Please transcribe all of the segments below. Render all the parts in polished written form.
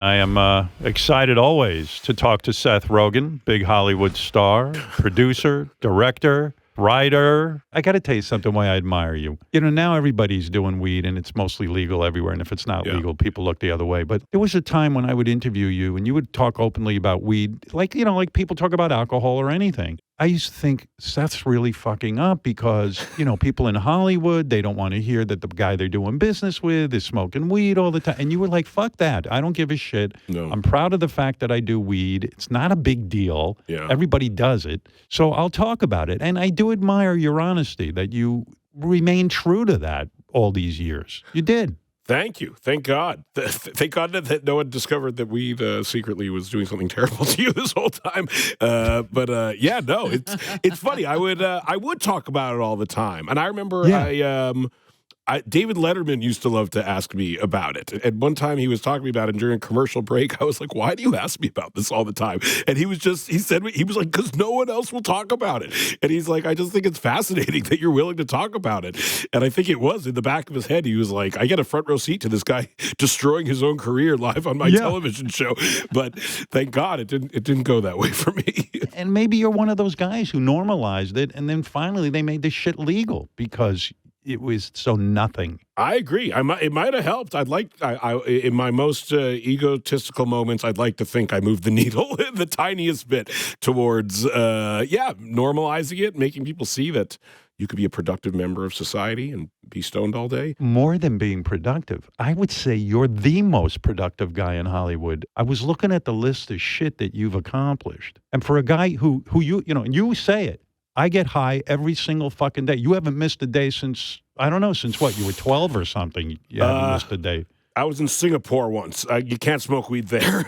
I am excited always to talk to Seth Rogen, big Hollywood star, producer, director, writer. I got to tell you something why I admire you. You know, now everybody's doing weed and it's mostly legal everywhere. And if it's not legal, people look the other way. But there was a time when I would interview you and you would talk openly about weed, like, you know, like people talk about alcohol or anything. I used to think Seth's really fucking up because, you know, people in Hollywood, they don't want to hear that the guy they're doing business with is smoking weed all the time. And you were like, fuck that. I don't give a shit. No. I'm proud of the fact that I do weed. It's not a big deal. Yeah. Everybody does it. So I'll talk about it. And I do admire your honesty that you remain true to that all these years. You did. Thank you. Thank God. Thank God that no one discovered that weed secretly was doing something terrible to you this whole time. Yeah, no, it's funny. I would talk about it all the time, and I remember David Letterman used to love to ask me about it. And one time he was talking to me about it, and during a commercial break, I was like, why do you ask me about this all the time? And he was like, because no one else will talk about it. And he's like, I just think it's fascinating that you're willing to talk about it. And I think it was in the back of his head. He was like, I get a front row seat to this guy destroying his own career live on my television show. But thank God it didn't go that way for me. And maybe you're one of those guys who normalized it, and then finally they made this shit legal because it was so nothing. I agree. It might have helped. In my most egotistical moments, I'd like to think I moved the needle the tiniest bit towards, normalizing it, making people see that you could be a productive member of society and be stoned all day. More than being productive, I would say you're the most productive guy in Hollywood. I was looking at the list of shit that you've accomplished. And for a guy who you say it, I get high every single fucking day. You haven't missed a day since, I don't know, since what? You were 12 or something. You haven't missed a day. I was in Singapore once. You can't smoke weed there.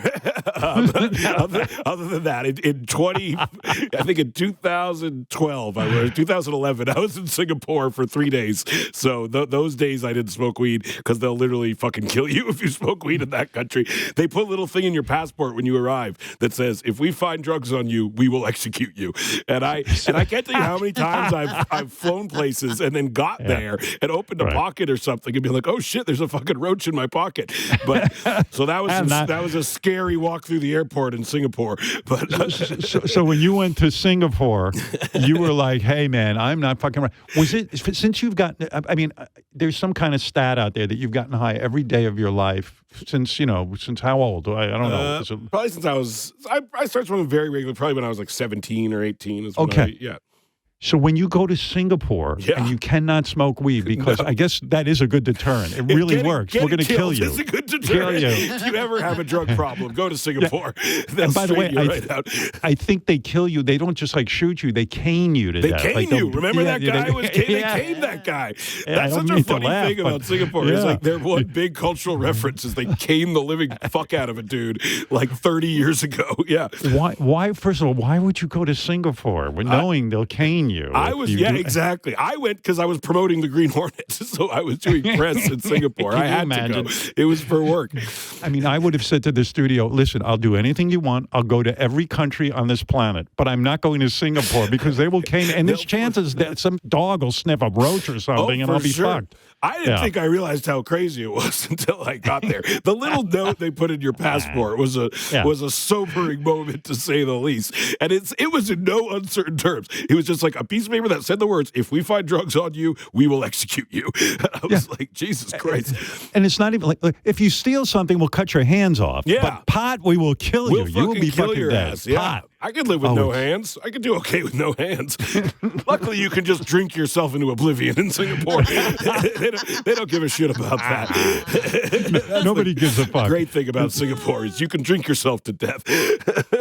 Other than that, in 2012, 2011, I was in Singapore for 3 days. So those days I didn't smoke weed because they'll literally fucking kill you if you smoke weed in that country. They put a little thing in your passport when you arrive that says, if we find drugs on you, we will execute you. And I can't tell you how many times I've flown places and then got there and opened a pocket or something and be like, oh shit, there's a fucking roach in my pocket. But so that was a scary walk through the airport in Singapore. But so when you went to Singapore, you were like, hey man, I'm not fucking right. Was it since you've gotten, I mean, there's some kind of stat out there that you've gotten high every day of your life since how old? I don't know. Probably since I started smoking very regularly, probably when I was like 17 or 18 is when So when you go to Singapore and you cannot smoke weed, because I guess that is a good deterrent. It really works. We're going to kill you. It's a good deterrent. If you ever have a drug problem, go to Singapore. And by the way, I think they kill you. They don't just like shoot you. They cane you to death. They cane you. Remember that guy? They caned that guy. That's such a funny thing about Singapore. It's like their one big cultural reference is they cane the living fuck out of a dude like 30 years ago. Yeah. Why? First of all, why would you go to Singapore when knowing they'll cane you? Exactly. I went because I was promoting the Green Hornet, so I was doing press in Singapore. I had to go. It was for work. I mean, I would have said to the studio, listen, I'll do anything you want. I'll go to every country on this planet, but I'm not going to Singapore because they will cane me. And there's chances that some dog will sniff a roach or something and I'll be fucked. I didn't think I realized how crazy it was until I got there. The little note they put in your passport was a sobering moment, to say the least. And it was in no uncertain terms. It was just like a piece of paper that said the words, if we find drugs on you, we will execute you. And I was like, Jesus Christ. And it's not even like, if you steal something, we'll cut your hands off. Yeah. But pot, we will kill you. You will be fucking your dead. Ass. Yeah. Pot. I could live with no hands. I could do okay with no hands. Luckily, you can just drink yourself into oblivion in Singapore. They don't give a shit about that. Nobody gives a fuck. Great thing about Singapore is you can drink yourself to death.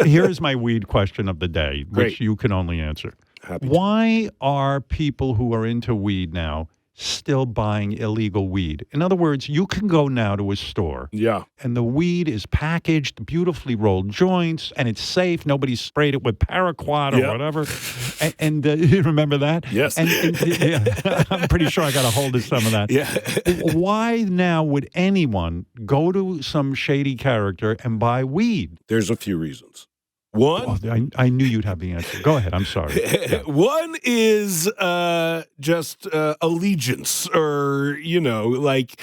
Here's my weed question of the day, which you can only answer. Why are people who are into weed now still buying illegal weed? In other words, you can go now to a store. Yeah. And the weed is packaged, beautifully rolled joints, and it's safe. Nobody sprayed it with paraquat or whatever. And you remember that? Yes. And I'm pretty sure I got a hold of some of that. Yeah. Why now would anyone go to some shady character and buy weed? There's a few reasons. One, I knew you'd have the answer. Go ahead. I'm sorry. One is just allegiance, or like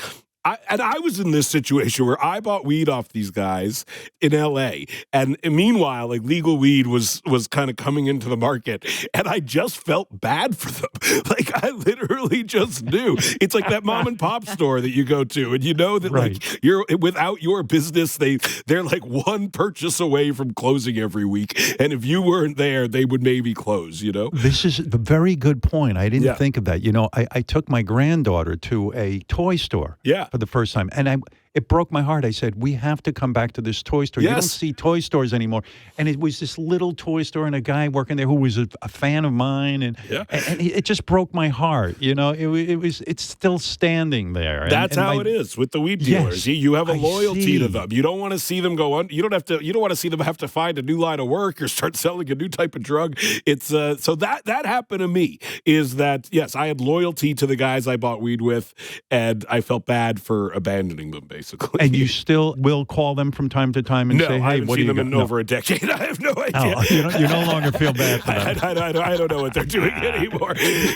I was in this situation where I bought weed off these guys in L.A. And meanwhile, like legal weed was kind of coming into the market, and I just felt bad for them. Like I literally just knew. It's like that mom and pop store that you go to, and you know that like you're without your business, they're like one purchase away from closing every week, and if you weren't there, they would maybe close. You know, this is a very good point. I didn't think of that. You know, I took my granddaughter to a toy store. For the first time. And it broke my heart. I said, we have to come back to this toy store. You don't see toy stores anymore. And it was this little toy store and a guy working there who was a fan of mine. And it just broke my heart. You know, it's still standing there. That's how it is with the weed dealers. You have a loyalty to them. You don't want to see them go on. You don't want to see them have to find a new line of work or start selling a new type of drug. It's so that happened to me is that, yes, I had loyalty to the guys I bought weed with, and I felt bad for abandoning them, basically. And you still will call them from time to time and say, hey, I haven't what do seen you them in over a decade. I have no idea. You no longer feel bad for them. I don't know what they're doing anymore.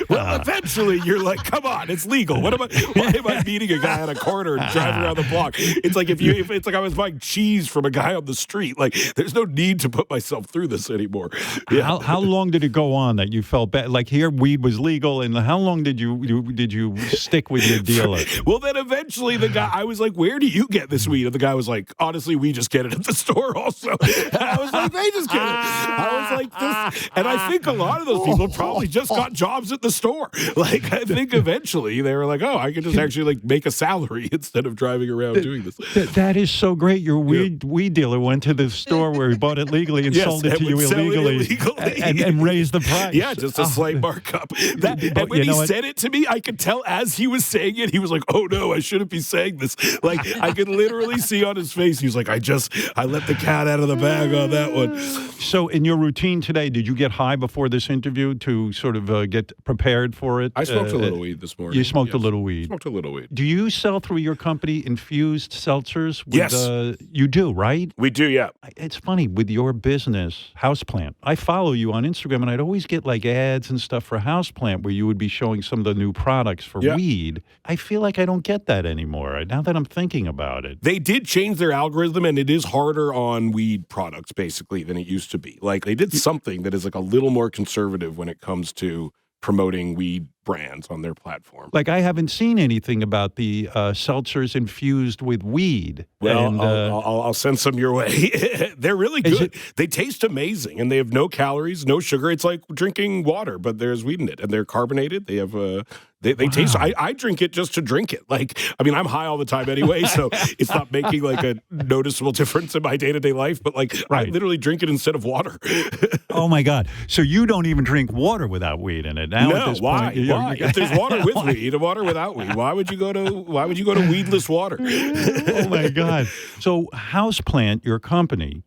Well, eventually you're like, come on, it's legal. Why am I meeting a guy on a corner and driving around the block? It's like if it's like I was buying cheese from a guy on the street. Like there's no need to put myself through this anymore. Yeah. How long did it go on that you felt bad? Like here, weed was legal, and how long did you stick with your dealer? Well, then eventually the guy, I was like, where do you get this weed? And the guy was like, honestly, we just get it at the store also. And I was like, they just get it. I was like, this. And I think a lot of those people probably just got jobs at the store. Like, I think eventually they were like, oh, I can just actually like make a salary instead of driving around doing this. That is so great. Your weed dealer went to the store where he bought it legally and sold it to you illegally. And raised the price. Yeah, just a slight markup. And when he said it to me, I could tell as he was saying it, he was like, oh no, I shouldn't be saying this. Like, I could literally see on his face, he was like, I let the cat out of the bag on that one. So in your routine today, did you get high before this interview to sort of get prepared for it? I smoked a little weed this morning. You smoked a little weed? Smoked a little weed. Do you sell through your company infused seltzers? Yes. You do, right? We do, yeah. It's funny, with your business, Houseplant, I follow you on Instagram, and I'd always get like ads and stuff for Houseplant where you would be showing some of the new products for weed. I feel like I don't get that anymore, now that I'm thinking about it. They did change their algorithm, and it is harder on weed products, basically, than it used to be. Like, they did something that is like a little more conservative when it comes to promoting weed brands on their platform. Like, I haven't seen anything about the seltzers infused with weed. Well, and, I'll send some your way. They're really good. They taste amazing, and they have no calories, no sugar. It's like drinking water, but there's weed in it, and they're carbonated. They have they taste. I drink it just to drink it. Like, I mean, I'm high all the time anyway, so it's not making like a noticeable difference in my day-to-day life. But like, I literally drink it instead of water. Oh my God! So you don't even drink water without weed in it now? No, at this why? Point, why? If there's water with weed and water without weed, why would you go to weedless water? Oh my God! So Houseplant, your company,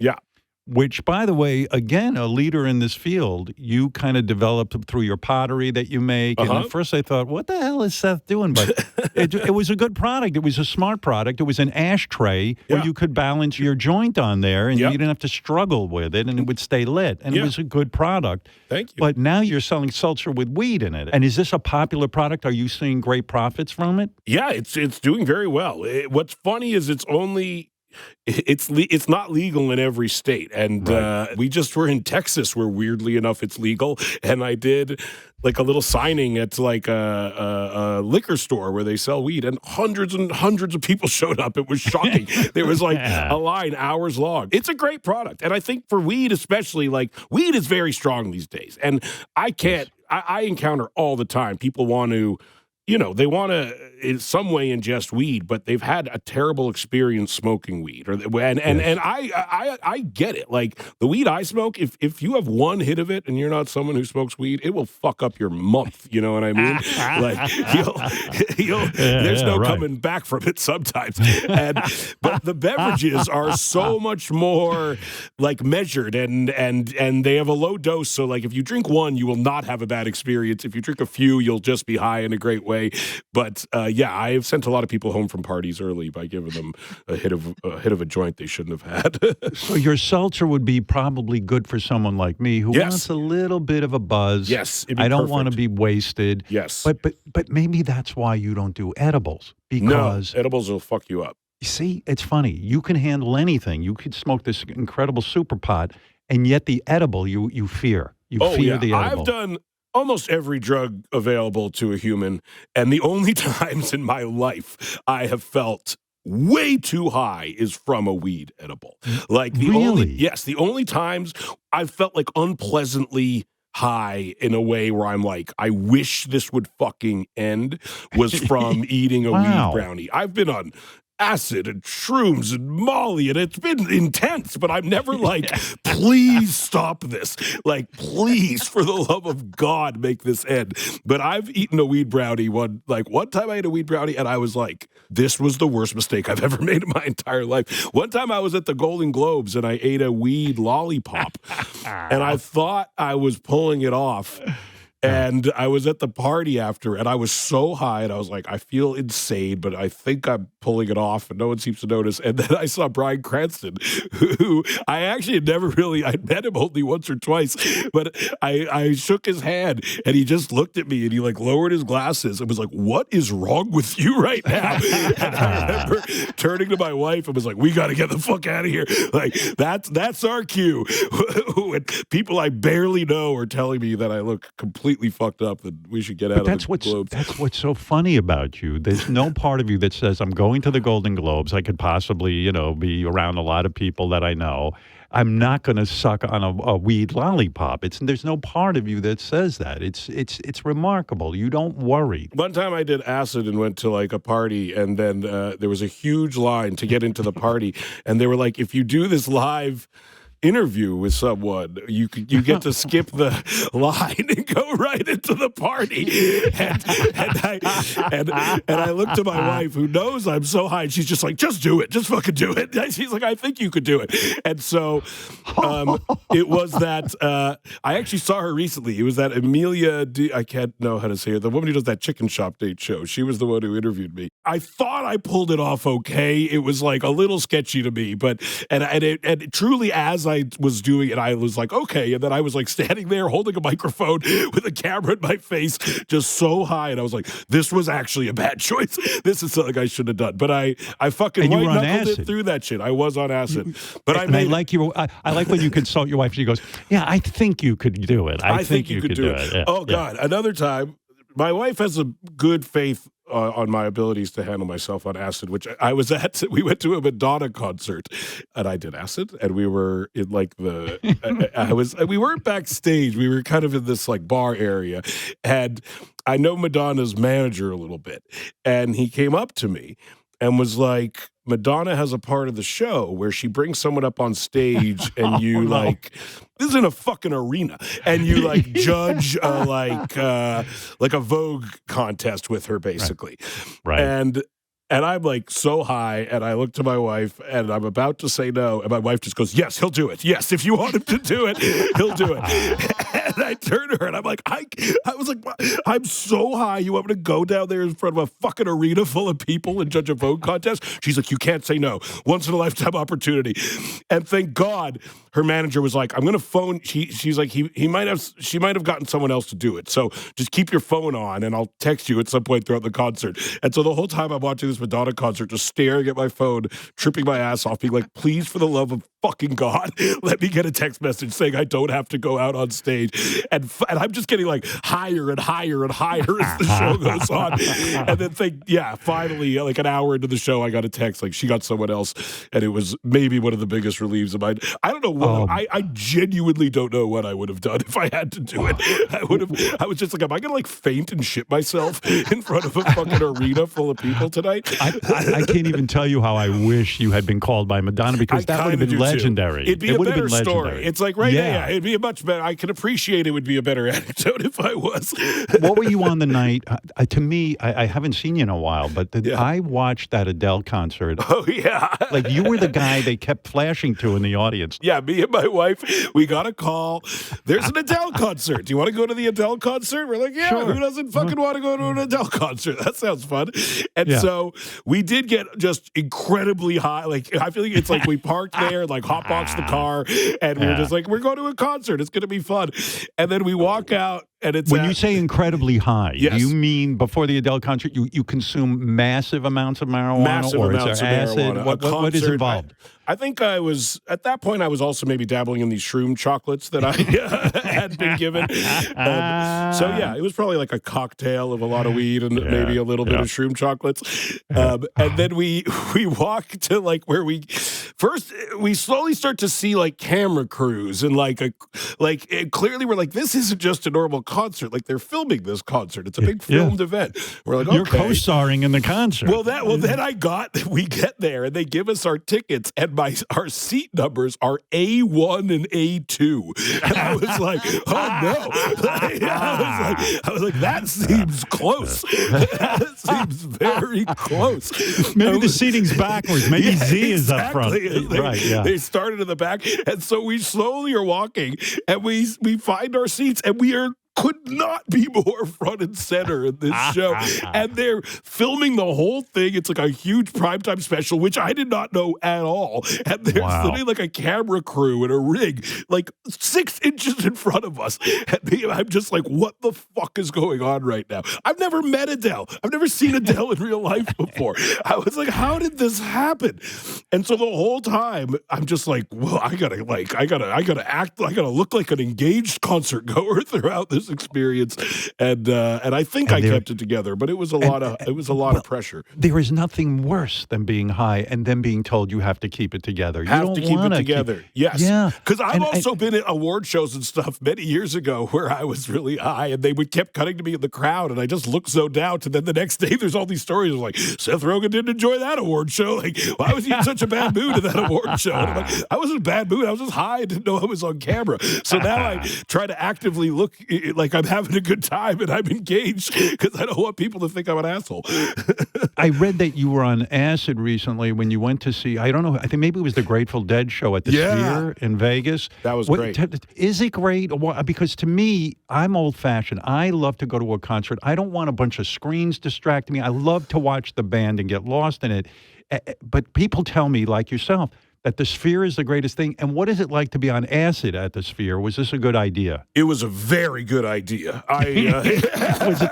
which, by the way, again, a leader in this field, you kind of developed through your pottery that you make. And at first I thought, what the hell is Seth doing? But it was a good product. It was a smart product. It was an ashtray where you could balance your joint on there, and you didn't have to struggle with it, and it would stay lit. And it was a good product. Thank you. But now you're selling seltzer with weed in it. And is this a popular product? Are you seeing great profits from it? Yeah, it's doing very well. What's funny is it's not legal in every state, and we just were in Texas where weirdly enough it's legal, and I did like a little signing at like a liquor store where they sell weed, and hundreds of people showed up. It was shocking. There was like a line hours long. It's a great product, and I think for weed especially, like weed is very strong these days, and I encounter all the time people want to. They want to in some way ingest weed, but they've had a terrible experience smoking weed. And I get it. Like the weed I smoke, if you have one hit of it and you're not someone who smokes weed, it will fuck up your month. You know what I mean? Like there's no coming back from it sometimes. But the beverages are so much more like measured and they have a low dose. So like if you drink one, you will not have a bad experience. If you drink a few, you'll just be high in a great way. way. But yeah, I have sent a lot of people home from parties early by giving them a hit of a joint they shouldn't have had. So your seltzer would be probably good for someone like me who wants a little bit of a buzz. Yes, it'd be I don't perfect. want to be wasted. Yes. But maybe that's why you don't do edibles, No, because edibles will fuck you up. see, it's funny. You can handle anything. You could smoke this incredible super pot, and yet the edible you fear. You fear the edible. I've done almost every drug available to a human, and the only times in my life I have felt way too high is from a weed edible. Like the only times I've felt like unpleasantly high in a way where I'm like, I wish this would fucking end, was from eating a weed brownie. I've been on acid and shrooms and Molly, and it's been intense, but I'm never like, please stop this. Like, please, for the love of God, make this end. But I've eaten a weed brownie one time I ate a weed brownie, and I was like, this was the worst mistake I've ever made in my entire life. One time I was at the Golden Globes, and I ate a weed lollipop, and I thought I was pulling it off. And I was at the party after, and I was so high, and I was like, I feel insane, but I think I'm pulling it off, and no one seems to notice. And then I saw Bryan Cranston, who I actually had never really, I'd met him only once or twice, but I shook his hand, and he just looked at me, and he like lowered his glasses and was like, what is wrong with you right now? And I remember turning to my wife and was like, we got to get the fuck out of here. Like, that's our cue. When people I barely know are telling me that I look completely fucked up, and we should get out of the Globes. That's what's so funny about you. There's no part of you that says, I'm going to the Golden Globes. I could possibly, be around a lot of people that I know. I'm not going to suck on a weed lollipop. There's no part of you that says that. It's remarkable. You don't worry. One time I did acid and went to like a party, and then there was a huge line to get into the party, and they were like, if you do this live interview with someone, you get to skip the line and go right into the party. And I looked at my wife, who knows I'm so high, and she's just like, just do it, just fucking do it. She's like, I think you could do it. And so it was that I actually saw her recently. It was that Amelia, I can't know how to say her, the woman who does that chicken shop date show. She was the one who interviewed me. I thought I pulled it off okay. It was like a little sketchy to me, but and truly, as I was doing it, I was like, okay. And then I was like standing there holding a microphone with a camera in my face, just so high. And I was like, this was actually a bad choice. This is something I should have done. But I fucking white knuckled it through that shit. I was on acid. But I like when you consult your wife. She goes, yeah, I think you could do it. I think you could do it. Yeah. Oh, God. Another time, my wife has a good faith on my abilities to handle myself on acid, which I was at. We went to a Madonna concert, and I did acid, and we were in like we weren't backstage. We were kind of in this like bar area, and I know Madonna's manager a little bit, and he came up to me and was like, Madonna has a part of the show where she brings someone up on stage, and this is in a fucking arena, and you like judge like a Vogue contest with her, basically. Right. And I'm like so high, and I look to my wife, and I'm about to say no, and my wife just goes, yes, he'll do it. Yes, if you want him to do it, he'll do it. And I turn to her, and I'm like, I was like, I'm so high, you want me to go down there in front of a fucking arena full of people and judge a Vogue contest? She's like, you can't say no. Once in a lifetime opportunity. And thank God her manager was like, I'm going to phone. She's like, she might have gotten someone else to do it. So just keep your phone on, and I'll text you at some point throughout the concert. And so the whole time I'm watching this Madonna concert, just staring at my phone, tripping my ass off, being like, please, for the love of fucking God, let me get a text message saying I don't have to go out on stage. And I'm just getting like higher and higher and higher as the show goes on. And then finally, like an hour into the show, I got a text like she got someone else, and it was maybe one of the biggest reliefs of mine. I don't know what I genuinely don't know what I would have done if I had to do it. I was just like, am I gonna like faint and shit myself in front of a fucking arena full of people tonight? I can't even tell you how I wish you had been called by Madonna, because that would have been legendary. legendary. It'd be It a would have better been story. legendary. It's like it'd be a much better. I can appreciate it would be a better anecdote if I was. What were you on the night? To me, I haven't seen you in a while, but I watched that Adele concert. Oh yeah, Like you were the guy they kept flashing to in the audience. yeah. Me and my wife, we got a call. There's an Adele concert. Do you want to go to the Adele concert? We're like, yeah. Sure. Who doesn't fucking want to go to an Adele concert? That sounds fun. And so we did get just incredibly high. Like I feel like it's like we parked there, like hotboxed the car, and we were just like, we're going to a concert. It's going to be fun. And then we walk out. And it's when you say incredibly high, yes. do you mean before the Adele concert you consume massive amounts of marijuana? Massive or amounts is there of acid? marijuana. What is involved? I think I was, at that point, I was also maybe dabbling in these shroom chocolates that I had been given. So, yeah, it was probably like a cocktail of a lot of weed and maybe a little bit of shroom chocolates. And then we walk to like where we slowly start to see like camera crews and clearly we're like, this isn't just a normal concert. Like they're filming this concert. It's a big filmed event. We're like, okay. You're co-starring in the concert. Well, then we get there and they give us our tickets and our seat numbers are A1 and A2. And I was like, oh no. I was like, that seems close. That seems very close. Maybe the seating's backwards. Maybe Z is up front. They started in the back. And so we slowly are walking and we find our seats and could not be more front and center in this show. And they're filming the whole thing. It's like a huge primetime special, which I did not know at all. And there's literally like a camera crew and a rig, like 6 inches in front of us. And I'm just like, what the fuck is going on right now? I've never met Adele. I've never seen Adele in real life before. I was like, how did this happen? And so the whole time, I'm just like, well, I gotta look like an engaged concert goer throughout this experience, and I think I kept it together, but it was a lot of pressure. There is nothing worse than being high and then being told you have to keep it together. You have to keep it together. Yes. Yeah. Because I've also been at award shows and stuff many years ago where I was really high and they would kept cutting to me in the crowd and I just looked zoned out. And then the next day there's all these stories of like, Seth Rogen didn't enjoy that award show. Like, why was he in such a bad mood at that award show? And I'm like, I was in a bad mood. I was just high. I didn't know I was on camera. So now I try to actively look like I'm having a good time and I'm engaged because I don't want people to think I'm an asshole. I read that you were on acid recently when you went to see, I don't know, I think maybe it was the Grateful Dead show at the Sphere in Vegas. That was great. Is it great? Because to me, I'm old-fashioned. I love to go to a concert. I don't want a bunch of screens distracting me. I love to watch the band and get lost in it. But people tell me, like yourself, that the Sphere is the greatest thing. And what is it like to be on acid at the Sphere? Was this a good idea? It was a very good idea. Was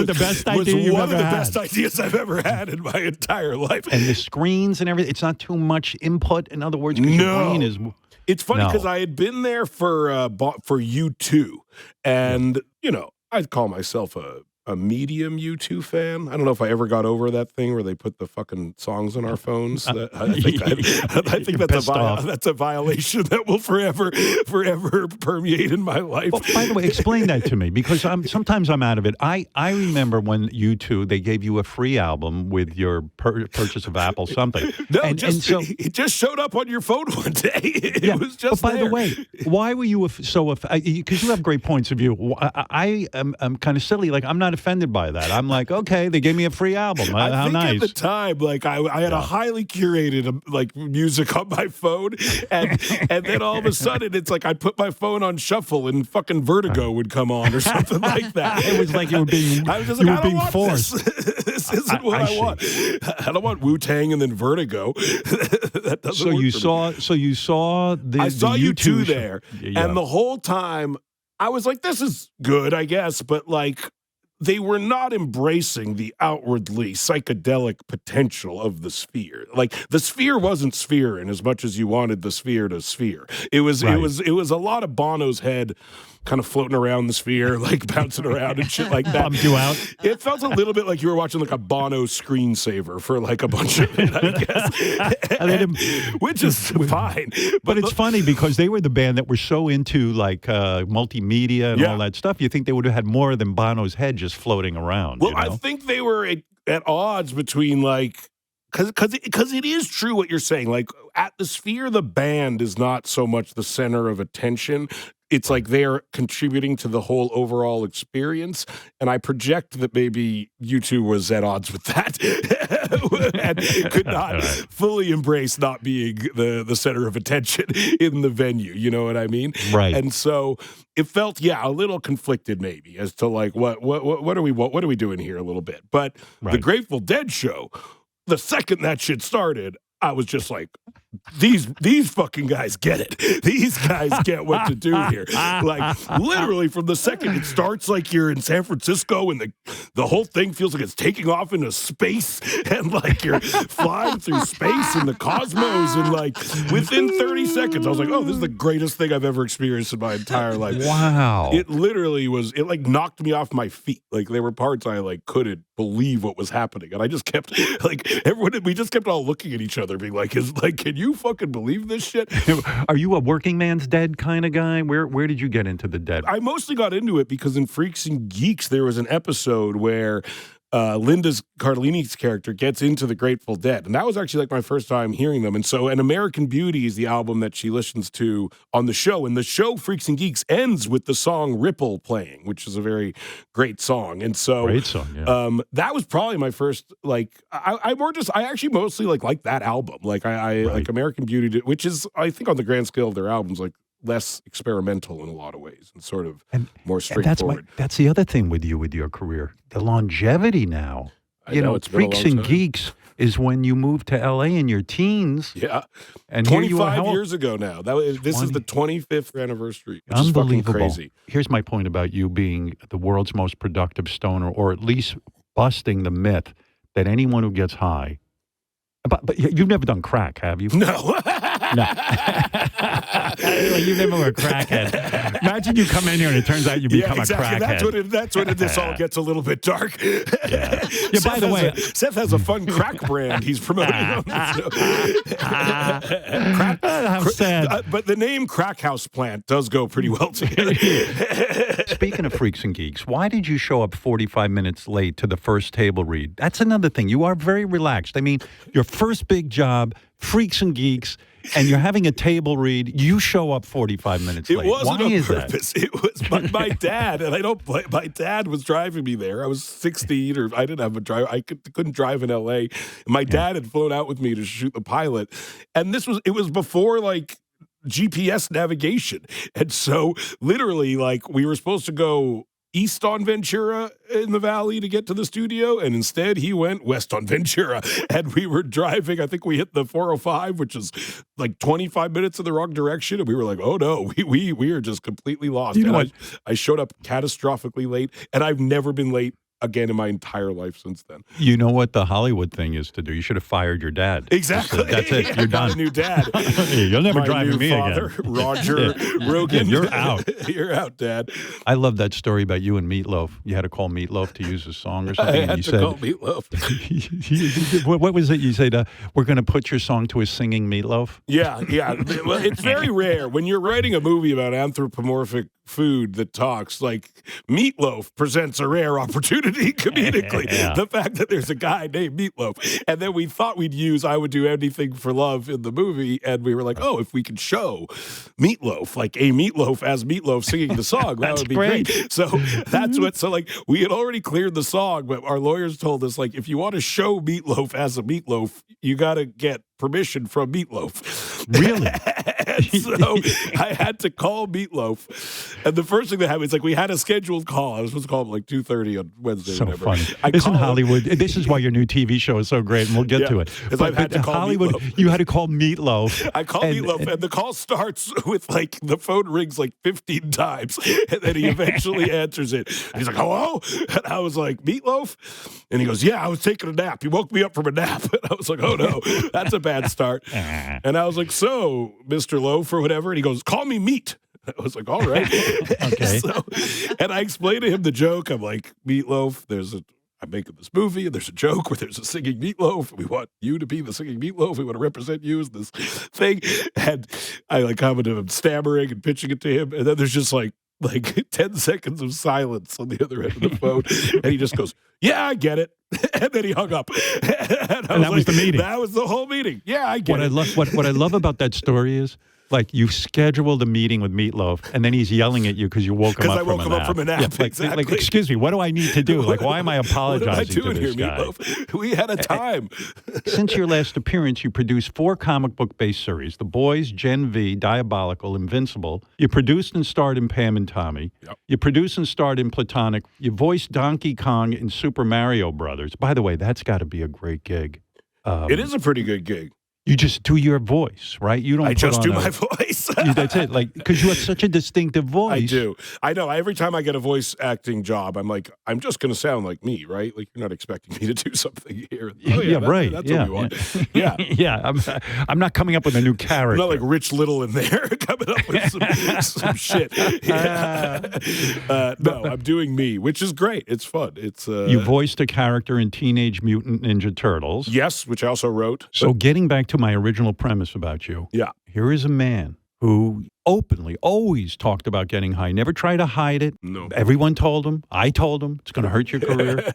it the best idea you've ever had? It was one of the best ideas I've ever had in my entire life. And the screens and everything, it's not too much input, in other words, because your brain is... It's funny because I had been there for U2, and, I'd call myself a medium U2 fan. I don't know if I ever got over that thing where they put the fucking songs on our phones. I think that's a violation that will forever permeate in my life. Well, by the way, explain that to me because sometimes I'm out of it. I remember when U2 they gave you a free album with your purchase of Apple something. No, it just showed up on your phone one day. It was just. But by the way, why were you because you have great points of view. I am kind of silly. Like I'm not offended by that. I'm like, okay, they gave me a free album. How nice. At the time, like I had a highly curated like music on my phone, and then all of a sudden it's like I'd put my phone on shuffle and fucking Vertigo would come on or something like that. It was like you were being forced. This isn't what I want. I don't want Wu-Tang and then Vertigo. That doesn't work for me. You saw I saw U2 there, yeah. And the whole time I was like, this is good, I guess, but like they were not embracing the outwardly psychedelic potential of the Sphere. Like the Sphere wasn't Sphere in as much as you wanted the Sphere to Sphere. It was a lot of Bono's head kind of floating around the Sphere, like bouncing around and shit like that. Bummed you out? It felt a little bit like you were watching like a Bono screensaver for like a bunch of it, I guess. Which is fine. But it's funny because they were the band that were so into like multimedia and all that stuff. You think they would have had more than Bono's head just floating around. Well, I think they were at odds between like Because it is true what you're saying. Like, Atmosphere, the band, is not so much the center of attention. It's like they're contributing to the whole overall experience. And I project that maybe U2 was at odds with that and could not fully embrace not being the center of attention in the venue. You know what I mean? Right. And so it felt, a little conflicted maybe as to like, what are we doing here a little bit? But the Grateful Dead show, the second that shit started, I was just like, these fucking guys get it. These guys get what to do here. Like, literally from the second it starts, like you're in San Francisco and the whole thing feels like it's taking off into space and like you're flying through space and the cosmos, and like within 30 seconds I was like, oh, this is the greatest thing I've ever experienced in my entire life. Wow. It literally was, it like knocked me off my feet. Like there were parts I like couldn't believe what was happening. And I just kept we just kept all looking at each other being like, can you fucking believe this shit? Are you a working man's Dead kind of guy? Where did you get into the Dead? I mostly got into it because in Freaks and Geeks, there was an episode where Linda Cardellini's character gets into the Grateful Dead. And that was actually like my first time hearing them. And so An American Beauty is the album that she listens to on the show. And the show Freaks and Geeks ends with the song Ripple playing, which is a very great song. And so great song, yeah. That was probably my first, like, I actually mostly like that album. Like I like American Beauty, which is, I think on the grand scale of their albums, like less experimental in a lot of ways and sort of more straightforward. That's the other thing with your career, the longevity now. You know, Freaks and Geeks is when you moved to L.A. in your teens. Yeah. And 25 years ago now. This is the 25th anniversary, which is fucking crazy. Here's my point about you being the world's most productive stoner, or at least busting the myth that anyone who gets high. But you've never done crack, have you? No. No. Like you never were a crackhead. Imagine you come in here and it turns out you become a crackhead. That's when this all gets a little bit dark. Yeah. By the way, Seth has a fun crack brand he's promoting on this. How sad. But the name Crack House Plant does go pretty well together. Speaking of Freaks and Geeks, why did you show up 45 minutes late to the first table read? That's another thing. You are very relaxed. I mean, your first big job, Freaks and Geeks, and you're having a table read, you show up 45 minutes late. It wasn't on purpose. It was my dad, and my dad was driving me there. I was 16, or I didn't have a driver. I couldn't drive in L.A. My dad had flown out with me to shoot the pilot, and it was before, like, GPS navigation. And so literally, like, we were supposed to go east on Ventura in the valley to get to the studio, and instead he went west on Ventura, and we were driving. I think we hit the 405, which is like 25 minutes in the wrong direction, and we were like, oh no, we are just completely lost. You know what? I showed up catastrophically late, and I've never been late again in my entire life since then. You know what the Hollywood thing is to do? You should have fired your dad. Exactly. That's it. You're done. A new dad. You'll never my drive new me father, again. Roger Rogen. You're out. You're out, Dad. I love that story about you and Meatloaf. You had to call Meatloaf to use his song or something. I had to call Meatloaf. What was it? You said, we're going to put your song to a singing Meatloaf? Yeah. Well, it's very rare. When you're writing a movie about anthropomorphic food that talks, like, Meatloaf presents a rare opportunity comedically. Yeah. The fact that there's a guy named Meatloaf. And then we thought we'd use I Would Do Anything for Love in the movie, and we were like, oh, if we could show Meatloaf, like a Meatloaf as Meatloaf singing the song, that would be great. So like, we had already cleared the song, but our lawyers told us, like, if you want to show Meatloaf as a Meatloaf, you got to get permission from Meatloaf. Really? So I had to call Meatloaf. And the first thing that happened is, like, we had a scheduled call. I was supposed to call him like 2:30 on Wednesday. So whatever. funny. Isn't Hollywood? This is why your new TV show is so great, and we'll get to it. Because I've had to call Hollywood, Meatloaf. you had to call Meatloaf. I call Meatloaf, and the call starts with, like, the phone rings like 15 times, and then he eventually answers it. And he's like, hello? And I was like, Meatloaf? And he goes, yeah, I was taking a nap. He woke me up from a nap. And I was like, oh no, that's a bad start. And I was like, so, Mr. Loaf or whatever. And he goes, call me Meat. I was like, all right. Okay. And I explained to him the joke. I'm like, Meatloaf, I'm making this movie, and there's a joke where there's a singing Meatloaf. We want you to be the singing Meatloaf. We want to represent you as this thing. And I, like, commented him stammering and pitching it to him. And then there's just, like, like 10 seconds of silence on the other end of the phone. And he just goes, yeah, I get it. And then he hung up. And that was the meeting. That was the whole meeting. Yeah, I get What it. what I love about that story is, like, you scheduled a meeting with Meatloaf, and then he's yelling at you because you woke him up from a nap. Because I woke him up from a nap, Yeah, exactly. like, excuse me, what do I need to do? Like, why am I apologizing What am I doing to this here, guy? Meatloaf? We had a time. Since your last appearance, you produced 4 comic book-based series: The Boys, Gen V, Diabolical, Invincible. You produced and starred in Pam and Tommy. Yep. You produced and starred in Platonic. You voiced Donkey Kong in Super Mario Brothers. By the way, that's got to be a great gig. It is a pretty good gig. You just do your voice, right? You don't. I put just on do a- my voice. That's it. Like, because you have such a distinctive voice. I do. I know. Every time I get a voice acting job, I'm like, I'm just going to sound like me, right? Like, you're not expecting me to do something here. Oh, Yeah, right. That's Yeah, what we want. Yeah. Yeah. I'm not coming up with a new character. I'm not like Rich Little in there coming up with some shit. Yeah. No, I'm doing me, which is great. It's fun. It's You voiced a character in Teenage Mutant Ninja Turtles. yes, which I also wrote. So getting back to my original premise about you, Yeah. here is a man who openly always talked about getting high, never tried to hide it. No. Everyone told him. I told him it's going to hurt your career.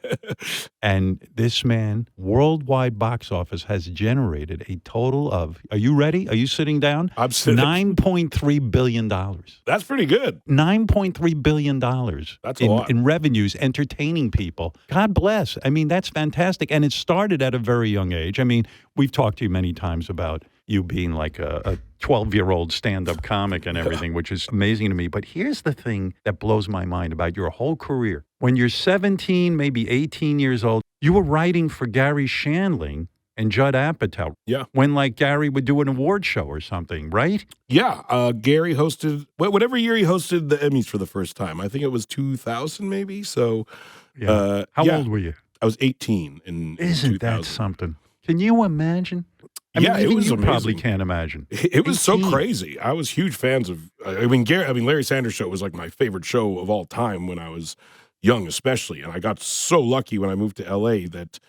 And this man, worldwide box office, has generated a total of, are you ready? Are you sitting down? I'm sitting. $9.3 billion. That's pretty good. $9.3 billion That's a lot. in revenues, entertaining people. God bless. I mean, that's fantastic. And it started at a very young age. I mean, we've talked to you many times about you being like a 12-year-old stand-up comic and everything, which is amazing to me. But here's the thing that blows my mind about your whole career. When you're 17, maybe 18 years old, you were writing for Garry Shandling and Judd Apatow. Yeah. When, like, Garry would do an award show or something, right? Yeah. Garry hosted, whatever year he hosted the Emmys for the first time. I think it was 2000 maybe. So Yeah. How yeah. old were you? I was 18 in Isn't 2000. that something? Can you imagine? I Yeah, mean, it even was you probably amazing. can't imagine. It was so 18. crazy. I was huge fans of. Larry Sanders Show was like my favorite show of all time when I was young, especially. And I got so lucky when I moved to LA that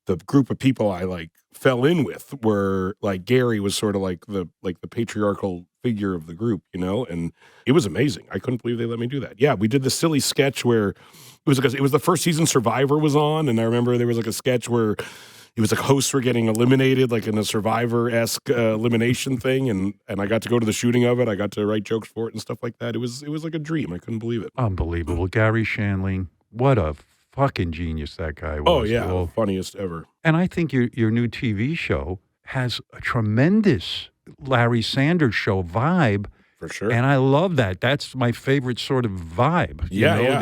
the group of people I like fell in with were like Garry was sort of like the patriarchal figure of the group, you know. And it was amazing. I couldn't believe they let me do that. Yeah, we did this silly sketch where it was the first season Survivor was on, and I remember there was like a sketch where it was like hosts were getting eliminated, like in a Survivor-esque elimination thing, and I got to go to the shooting of it. I got to write jokes for it and stuff like that. It was like a dream. I couldn't believe it. Unbelievable. Garry Shandling, what a fucking genius that guy was. Oh yeah, Well, funniest ever. and I think your new TV show has a tremendous Larry Sanders Show vibe. For sure. And I love that. That's my favorite sort of vibe. Yeah, yeah.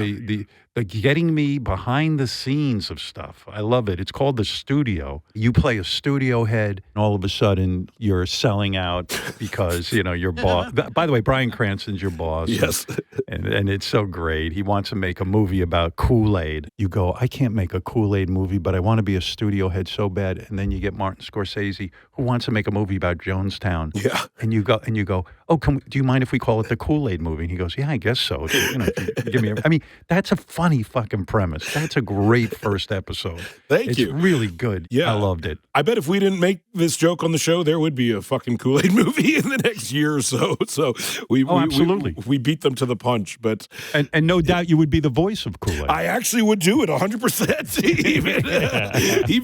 The getting me behind the scenes of stuff. I love it. It's called The Studio. You play a studio head, and all of a sudden you're selling out because, you know, your boss. By the way, Bryan Cranston's your boss. Yes. And it's so great. He wants to make a movie about Kool-Aid. You go, I can't make a Kool-Aid movie, but I want to be a studio head so bad. And then you get Martin Scorsese, who wants to make a movie about Jonestown. Yeah. And you go, oh, do you mind if we call it the Kool-Aid movie? And he goes, yeah, I guess so. You know, give me. I mean, that's a funny fucking premise. That's a great first episode. Thank you. It's really good. Yeah. I loved it. I bet if we didn't make this joke on the show, there would be a fucking Kool-Aid movie in the next year or so. So absolutely. we beat them to the punch. But And no doubt you would be the voice of Kool-Aid. I actually would do it 100%.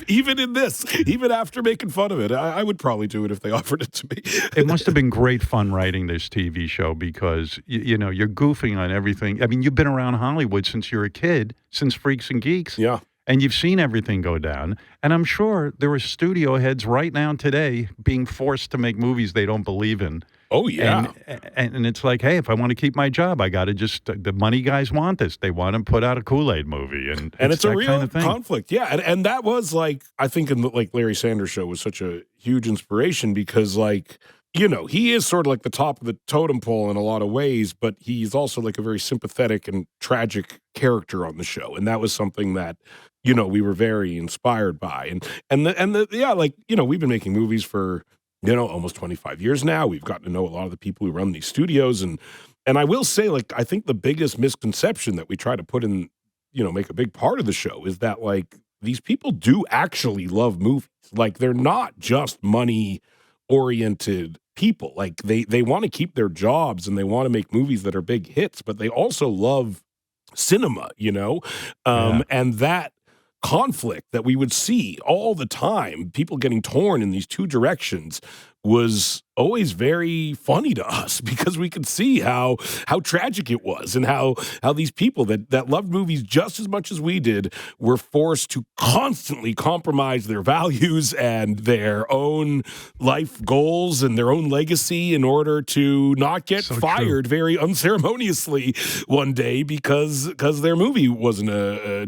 Even in this, even after making fun of it, I would probably do it if they offered it to me. It must have been great fun writing this TV show because, you know, you're goofing on everything. I mean, you've been around Hollywood since you're a kid, since Freaks and Geeks. Yeah. And you've seen everything go down. And I'm sure there are studio heads right now today being forced to make movies they don't believe in. Oh, yeah. And it's like, hey, if I want to keep my job, I got to the money guys want this. They want to put out a Kool-Aid movie. And it's a that real kind of thing. conflict. Yeah. And that was like, I think Larry Sanders Show was such a huge inspiration because like, you know, he is sort of like the top of the totem pole in a lot of ways, but he's also like a very sympathetic and tragic character on the show. And that was something that, you know, we were very inspired by. Yeah, like, you know, we've been making movies for, you know, almost 25 years now. We've gotten to know a lot of the people who run these studios. And I will say, like, I think the biggest misconception that we try to put in, you know, make a big part of the show is that, like, these people do actually love movies. Like, they're not just money oriented people. Like they want to keep their jobs and they want to make movies that are big hits, but they also love cinema, and that conflict that we would see all the time, people getting torn in these two directions, was always very funny to us because we could see how tragic it was and how these people that loved movies just as much as we did were forced to constantly compromise their values and their own life goals and their own legacy in order to not get fired very unceremoniously one day because their movie wasn't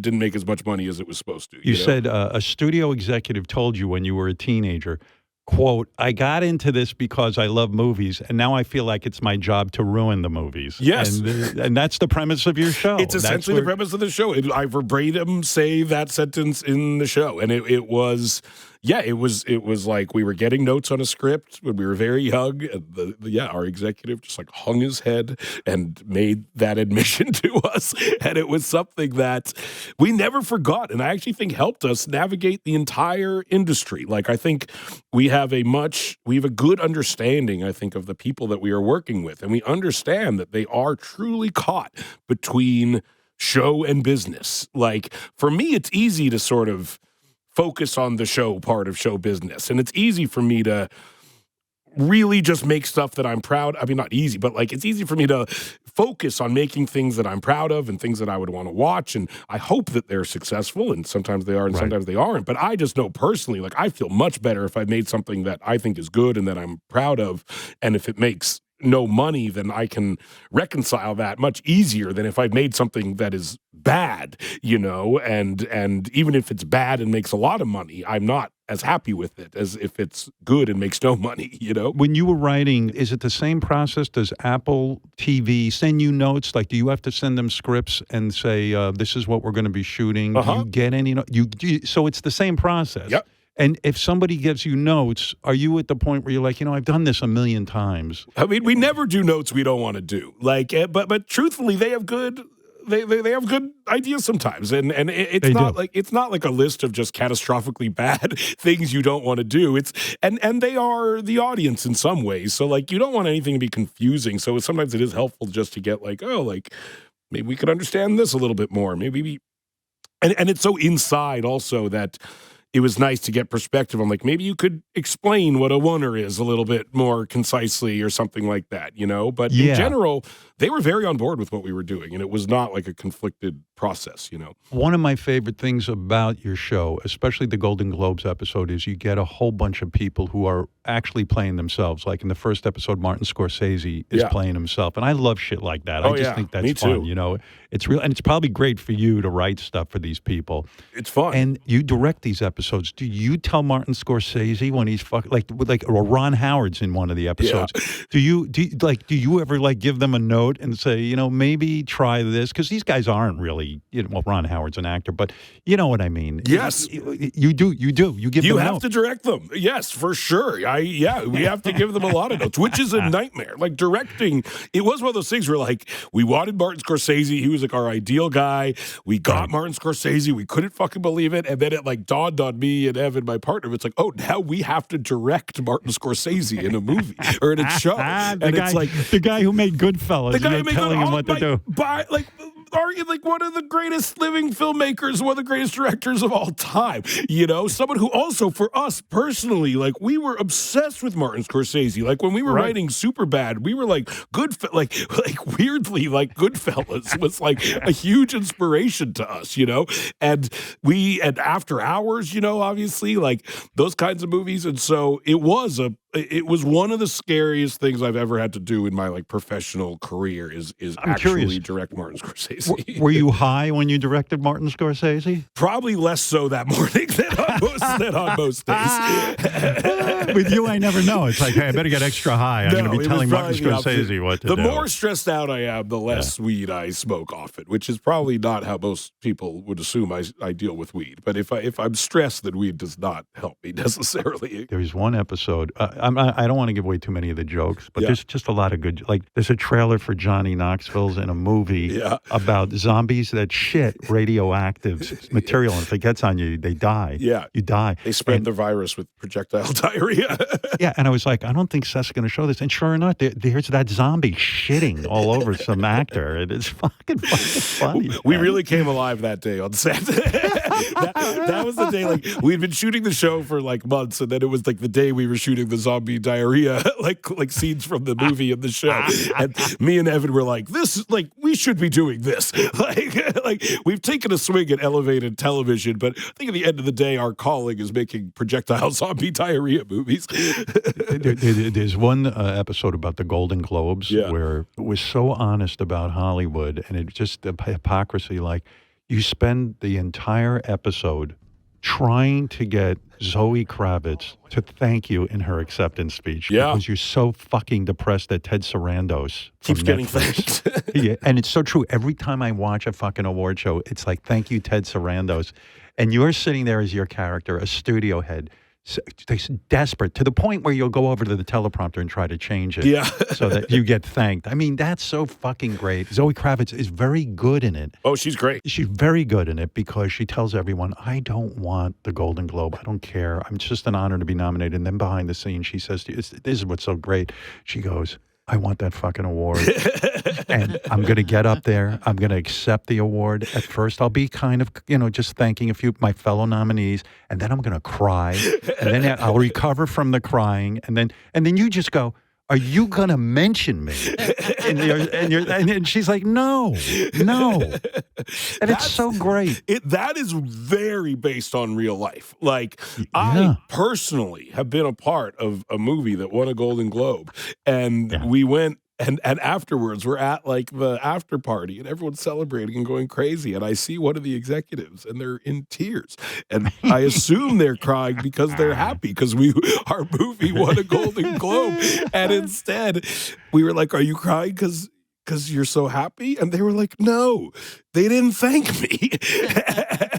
didn't make as much money as it was supposed to. You said a studio executive told you when you were a teenager, quote, I got into this because I love movies, and now I feel like it's my job to ruin the movies. Yes. And that's the premise of your show. It's essentially the premise of the show. I verbatim say that sentence in the show. And it was like we were getting notes on a script when we were very young. And our executive just like hung his head and made that admission to us. And it was something that we never forgot. And I actually think helped us navigate the entire industry. Like I think we have a good understanding, I think, of the people that we are working with. And we understand that they are truly caught between show and business. Like for me, it's easy to sort of focus on the show part of show business. And it's easy for me to really just make stuff that I'm proud. I mean, not easy, but like it's easy for me to focus on making things that I'm proud of and things that I would want to watch. And I hope that they're successful, and sometimes they are and sometimes they aren't. But I just know personally, like I feel much better if I made something that I think is good and that I'm proud of. And if it makes no money, then I can reconcile that much easier than if I've made something that is bad, and even if it's bad and makes a lot of money, I'm not as happy with it as if it's good and makes no money, When you were writing, is it the same process? Does Apple TV send you notes? Like, do you have to send them scripts and say, this is what we're going to be shooting? Do you get any? So it's the same process. Yep. And if somebody gives you notes, are you at the point where you're like, I've done this a million times? I mean, we never do notes we don't want to do. Like, but truthfully, they have good. They have good ideas sometimes, and it's not like a list of just catastrophically bad things you don't want to do. It's and they are the audience in some ways. So like you don't want anything to be confusing. So sometimes it is helpful just to get like, maybe we could understand this a little bit more. Maybe and it's so inside also that it was nice to get perspective on, like, maybe you could explain what a oneer is a little bit more concisely or something like that, But in general, they were very on board with what we were doing, and it was not like a conflicted process, One of my favorite things about your show, especially the Golden Globes episode, is you get a whole bunch of people who are actually playing themselves. Like in the first episode, Martin Scorsese is playing himself, and I love shit like that. I just think that's me fun, too. It's real, and it's probably great for you to write stuff for these people. It's fun. And you direct these episodes. Do you tell Martin Scorsese when he's or Ron Howard's in one of the episodes? Yeah. Do you ever give them a note and say, maybe try this? Because these guys aren't really, Ron Howard's an actor, but you know what I mean. Yes, you do. You give them a note. You have to direct them. Yes, for sure. We have to give them a lot of notes, which is a nightmare. Like directing, it was one of those things where like we wanted Martin Scorsese. He was like our ideal guy. We got Martin Scorsese. We couldn't fucking believe it, and then it like dawned on me and Evan, my partner. It's like, now we have to direct Martin Scorsese in a movie or in a show. It's like the guy who made Goodfellas. The guy who made telling him what to do. Like one of the greatest living filmmakers, one of the greatest directors of all time. Someone who also, for us personally, like we were obsessed with Martin Scorsese. Like when we were writing Superbad, we were like weirdly like Goodfellas was like a huge inspiration to us. And After Hours, obviously like those kinds of movies. And so it was one of the scariest things I've ever had to do in my like professional career is actually direct Martin Scorsese. Were you high when you directed Martin Scorsese? Probably less so that morning than on most days. With you, I never know. It's like, hey, I better get extra high. I'm going to be telling Martin Scorsese what to do. The more stressed out I am, the less weed I smoke often, which is probably not how most people would assume I deal with weed. But if I'm stressed, then weed does not help me necessarily. There was one episode, I don't want to give away too many of the jokes, but there's just a lot of good. Like, there's a trailer for Johnny Knoxville's in a movie about zombies that shit radioactive material, and if it gets on you, they die. Yeah, you die. They spread the virus with projectile diarrhea. Yeah, and I was like, I don't think Seth's going to show this, and sure enough, there's that zombie shitting all over some actor, and it's fucking funny. We really came alive that day on set. that was the day. Like, we'd been shooting the show for like months, and then it was like the day we were shooting the zombie diarrhea, like scenes from the movie and the show. And me and Evan were like, we should be doing this. Like we've taken a swing at elevated television, but I think at the end of the day, our calling is making projectile zombie diarrhea movies. There's one episode about the Golden Globes where it was so honest about Hollywood, and it just the hypocrisy. Like, you spend the entire episode trying to get Zoe Kravitz to thank you in her acceptance speech because you're so fucking depressed that Ted Sarandos keeps getting thanked. Yeah, and it's so true. Every time I watch a fucking award show, it's like, thank you, Ted Sarandos. And you're sitting there as your character, a studio head, desperate to the point where you'll go over to the teleprompter and try to change it so that you get thanked. I mean, that's so fucking great. Zoe Kravitz is very good in it. Oh, she's great. She's very good in it because she tells everyone, I don't want the Golden Globe. I don't care. It's just an honor to be nominated. And then behind the scenes, she says to you, this is what's so great. She goes, I want that fucking award. And I'm going to get up there. I'm going to accept the award. At first, I'll be kind of, just thanking a few of my fellow nominees. And then I'm going to cry. And then I'll recover from the crying. And then you just go, are you going to mention me? And she's like, no. And it's so great. That is very based on real life. Like, I personally have been a part of a movie that won a Golden Globe. And we went, and afterwards we're at like the after party and everyone's celebrating and going crazy. And I see one of the executives and they're in tears. And I assume they're crying because they're happy because our movie won a Golden Globe. And instead we were like, are you crying because you're so happy? And they were like, no, they didn't thank me.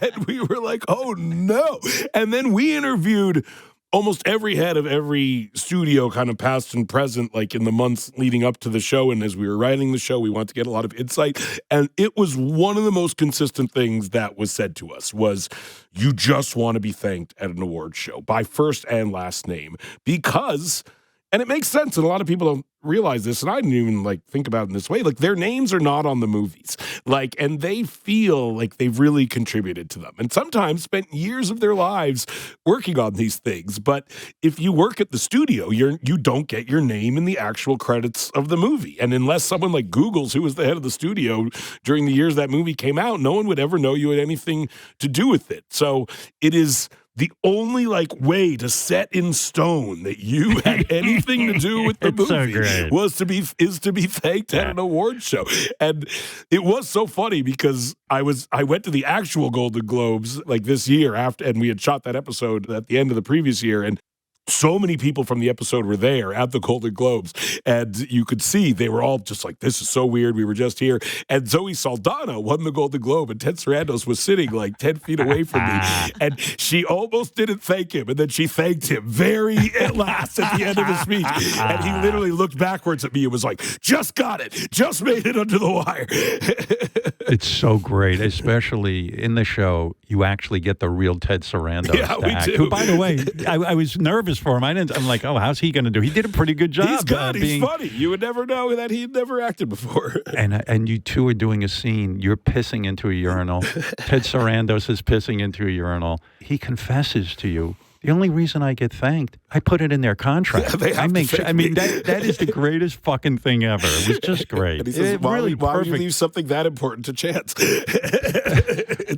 And we were like, oh no. And then we interviewed almost every head of every studio, kind of past and present, like in the months leading up to the show. And as we were writing the show, we wanted to get a lot of insight. And it was one of the most consistent things that was said to us was, you just want to be thanked at an award show by first and last name because... And it makes sense, and a lot of people don't realize this, and I didn't even think about it in this way. Like, their names are not on the movies, and they feel like they've really contributed to them, and sometimes spent years of their lives working on these things. But if you work at the studio, you don't get your name in the actual credits of the movie, and unless someone like Googles, who was the head of the studio during the years that movie came out, no one would ever know you had anything to do with it. So it is the only way to set in stone that you had anything to do with the movie is to be thanked at an award show. And it was so funny because I went to the actual Golden Globes this year after, and we had shot that episode at the end of the previous year, and so many people from the episode were there at the Golden Globes, and you could see they were all just like, this is so weird. We were just here. And Zoe Saldana won the Golden Globe, and Ted Sarandos was sitting 10 feet away from me. And she almost didn't thank him, and then she thanked him very at last at the end of the speech. And he literally looked backwards at me and was like, just got it. Just made it under the wire. It's so great, especially in the show. You actually get the real Ted Sarandos. Yeah, we do. Who, by the way, I was nervous for him. I'm like, oh, how's he going to do? He did a pretty good job. He's good. He's funny. You would never know that he'd never acted before. And you two are doing a scene. You're pissing into a urinal. Ted Sarandos is pissing into a urinal. He confesses to you, the only reason I get thanked, I put it in their contract. Yeah, that is the greatest fucking thing ever. It was just great. And he says, why would you leave something that important to chance?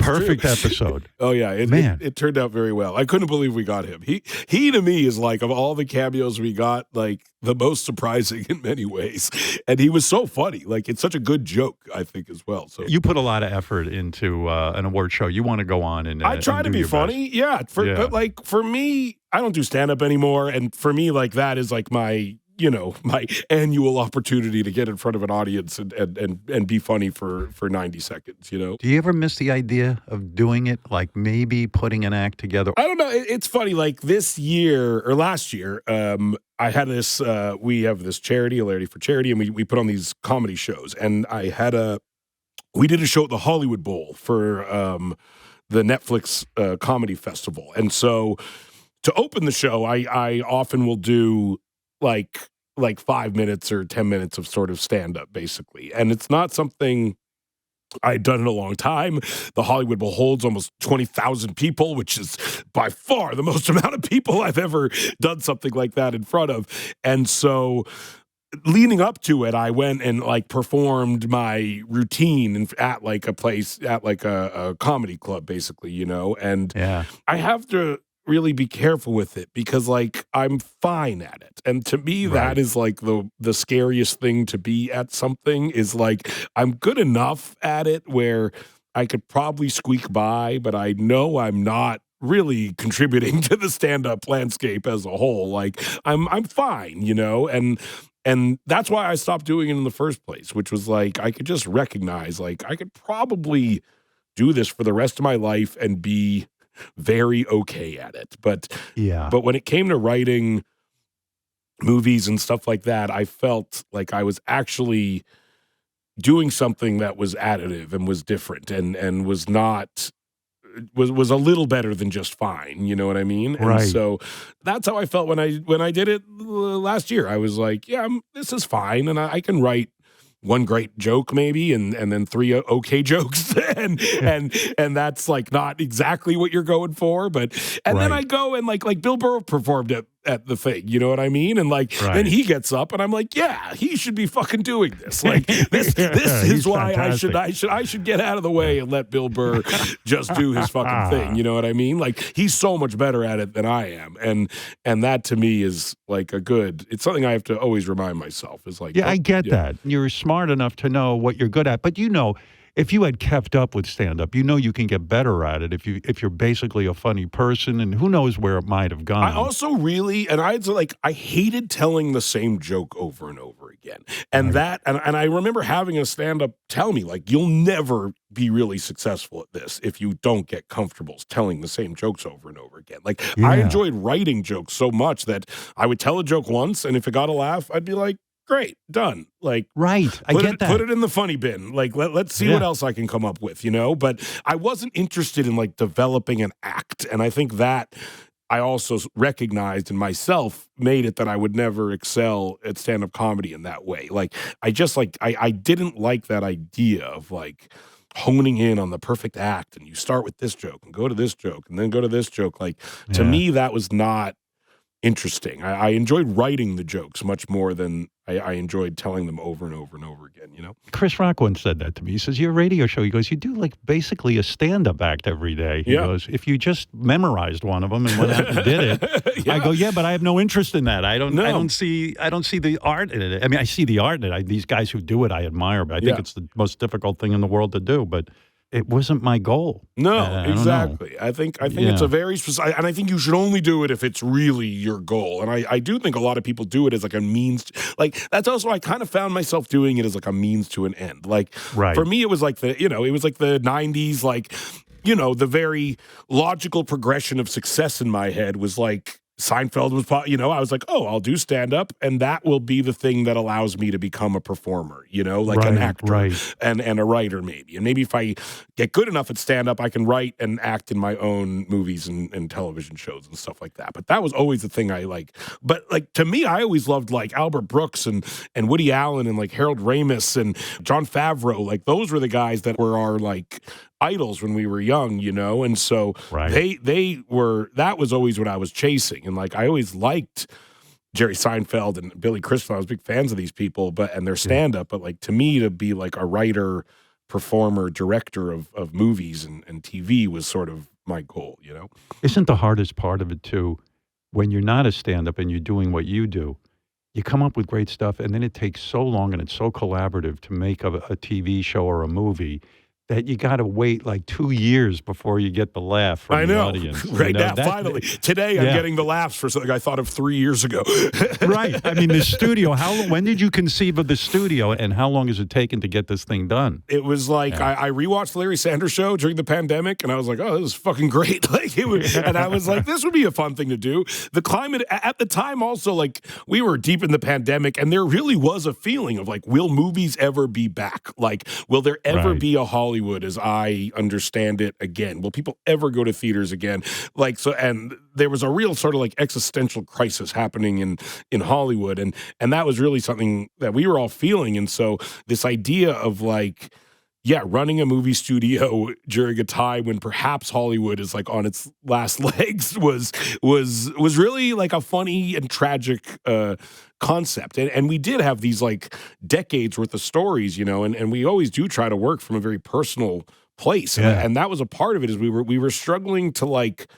Perfect episode. Oh, yeah. It turned out very well. I couldn't believe we got him. He to me is of all the cameos we got, the most surprising in many ways. And he was so funny. It's such a good joke, I think, as well. So you put a lot of effort into an award show. You want to go on and I try to be funny. But for me, I don't do stand-up anymore. And for me, that is my my annual opportunity to get in front of an audience and be funny for 90 seconds, Do you ever miss the idea of doing it, like maybe putting an act together? I don't know. It's funny. Like this year or last year, I had this. We have this charity, Hilarity for Charity, and we put on these comedy shows. And we did a show at the Hollywood Bowl for the Netflix comedy festival. And so to open the show, I often will do like 5 minutes or 10 minutes of sort of stand up, basically. And it's not something I'd done in a long time. The Hollywood Bowl holds almost 20,000 people, which is by far the most amount of people I've ever done something like that in front of. And so leading up to it, I went and like performed my routine at like a place, at like a comedy club, basically, and I have to really be careful with it because like I'm fine at it. And to me, that is like the scariest thing to be at something is like I'm good enough at it where I could probably squeak by, but I know I'm not really contributing to the stand-up landscape as a whole. Like I'm fine, and that's why I stopped doing it in the first place, which was like I could just recognize like I could probably do this for the rest of my life and be very okay at it. But when it came to writing movies and stuff like that, I felt like I was actually doing something that was additive and was different and was a little better than just fine, you know what I mean? And so that's how I felt when I did it last year. I was like, this is fine, and I can write one great joke maybe, and then three okay jokes, and that's like not exactly what you're going for, but then I go and like Bill Burr performed at the thing, you know what I mean? And like then he gets up, and I'm like, he should be fucking doing this. Like this is why fantastic. I should get out of the way and let Bill Burr just do his fucking thing. You know what I mean? Like he's so much better at it than I am, and that to me is like it's something I have to always remind myself is like I get that you're smart enough to know what you're good at, but if you had kept up with stand-up, you can get better at it if you're basically a funny person, and who knows where it might have gone. I also really, and I hated telling the same joke over and over again. And and I remember having a stand-up tell me, like, you'll never be really successful at this if you don't get comfortable telling the same jokes over and over again. Like, I enjoyed writing jokes so much that I would tell a joke once, and if it got a laugh, I'd be like, great, done. Like, I get that. Put it in the funny bin. Like, let's see what else I can come up with, But I wasn't interested in like developing an act, and I think that I also recognized in myself made it that I would never excel at stand-up comedy in that way. Like, I just like I didn't like that idea of like honing in on the perfect act, and you start with this joke and go to this joke and then go to this joke. Like to me, that was not interesting. I enjoyed writing the jokes much more than I enjoyed telling them over and over and over again, Chris Rock once said that to me. He says, your radio show, he goes, you do like basically a stand-up act every day. He goes, if you just memorized one of them and went out and did it. I go, but I have no interest in that. I don't see the art in it. I mean, I see the art in it. These guys who do it, I admire, but I think it's the most difficult thing in the world to do. But it wasn't my goal. No, exactly. I think it's a very specific, and I think you should only do it if it's really your goal. And I do think a lot of people do it as like a means. Like that's also I kind of found myself doing it as like a means to an end. Like for me, it was like it was like the 90s. Like the very logical progression of success in my head was like Seinfeld was, I was like, I'll do stand-up, and that will be the thing that allows me to become a performer, like an actor and a writer maybe. And maybe if I get good enough at stand-up, I can write and act in my own movies and television shows and stuff like that. But that was always the thing I like. But like to me, I always loved like Albert Brooks and Woody Allen and like Harold Ramis and Jon Favreau. Like those were the guys that were our like idols when we were young, and so they were, that was always what I was chasing. And like I always liked Jerry Seinfeld and Billy Crystal. I was big fans of these people, and their stand-up, but like to me to be like a writer, performer, director of movies and TV was sort of my goal, Isn't the hardest part of it too, when you're not a stand-up and you're doing what you do, you come up with great stuff, and then it takes so long and it's so collaborative to make a TV show or a movie that you got to wait like 2 years before you get the laugh from I the know. audience. Right now, finally. Today, I'm getting the laughs for something I thought of 3 years ago. Right. I mean, the studio, when did you conceive of the studio, and how long has it taken to get this thing done? It was like, I rewatched the Larry Sanders Show during the pandemic, and I was like, oh, this is fucking great. And I was like, this would be a fun thing to do. The climate at the time also, like, we were deep in the pandemic, and there really was a feeling of like, will movies ever be back? Like, will there ever be a Hollywood as I understand it again? Will people ever go to theaters again? Like, so, and there was a real sort of like existential crisis happening in Hollywood, and that was really something that we were all feeling. And so this idea of like, running a movie studio during a time when perhaps Hollywood is like on its last legs was really like a funny and tragic concept. And we did have these like decades worth of stories, you know, and we always do try to work from a very personal place. And that was a part of it, is we were struggling to like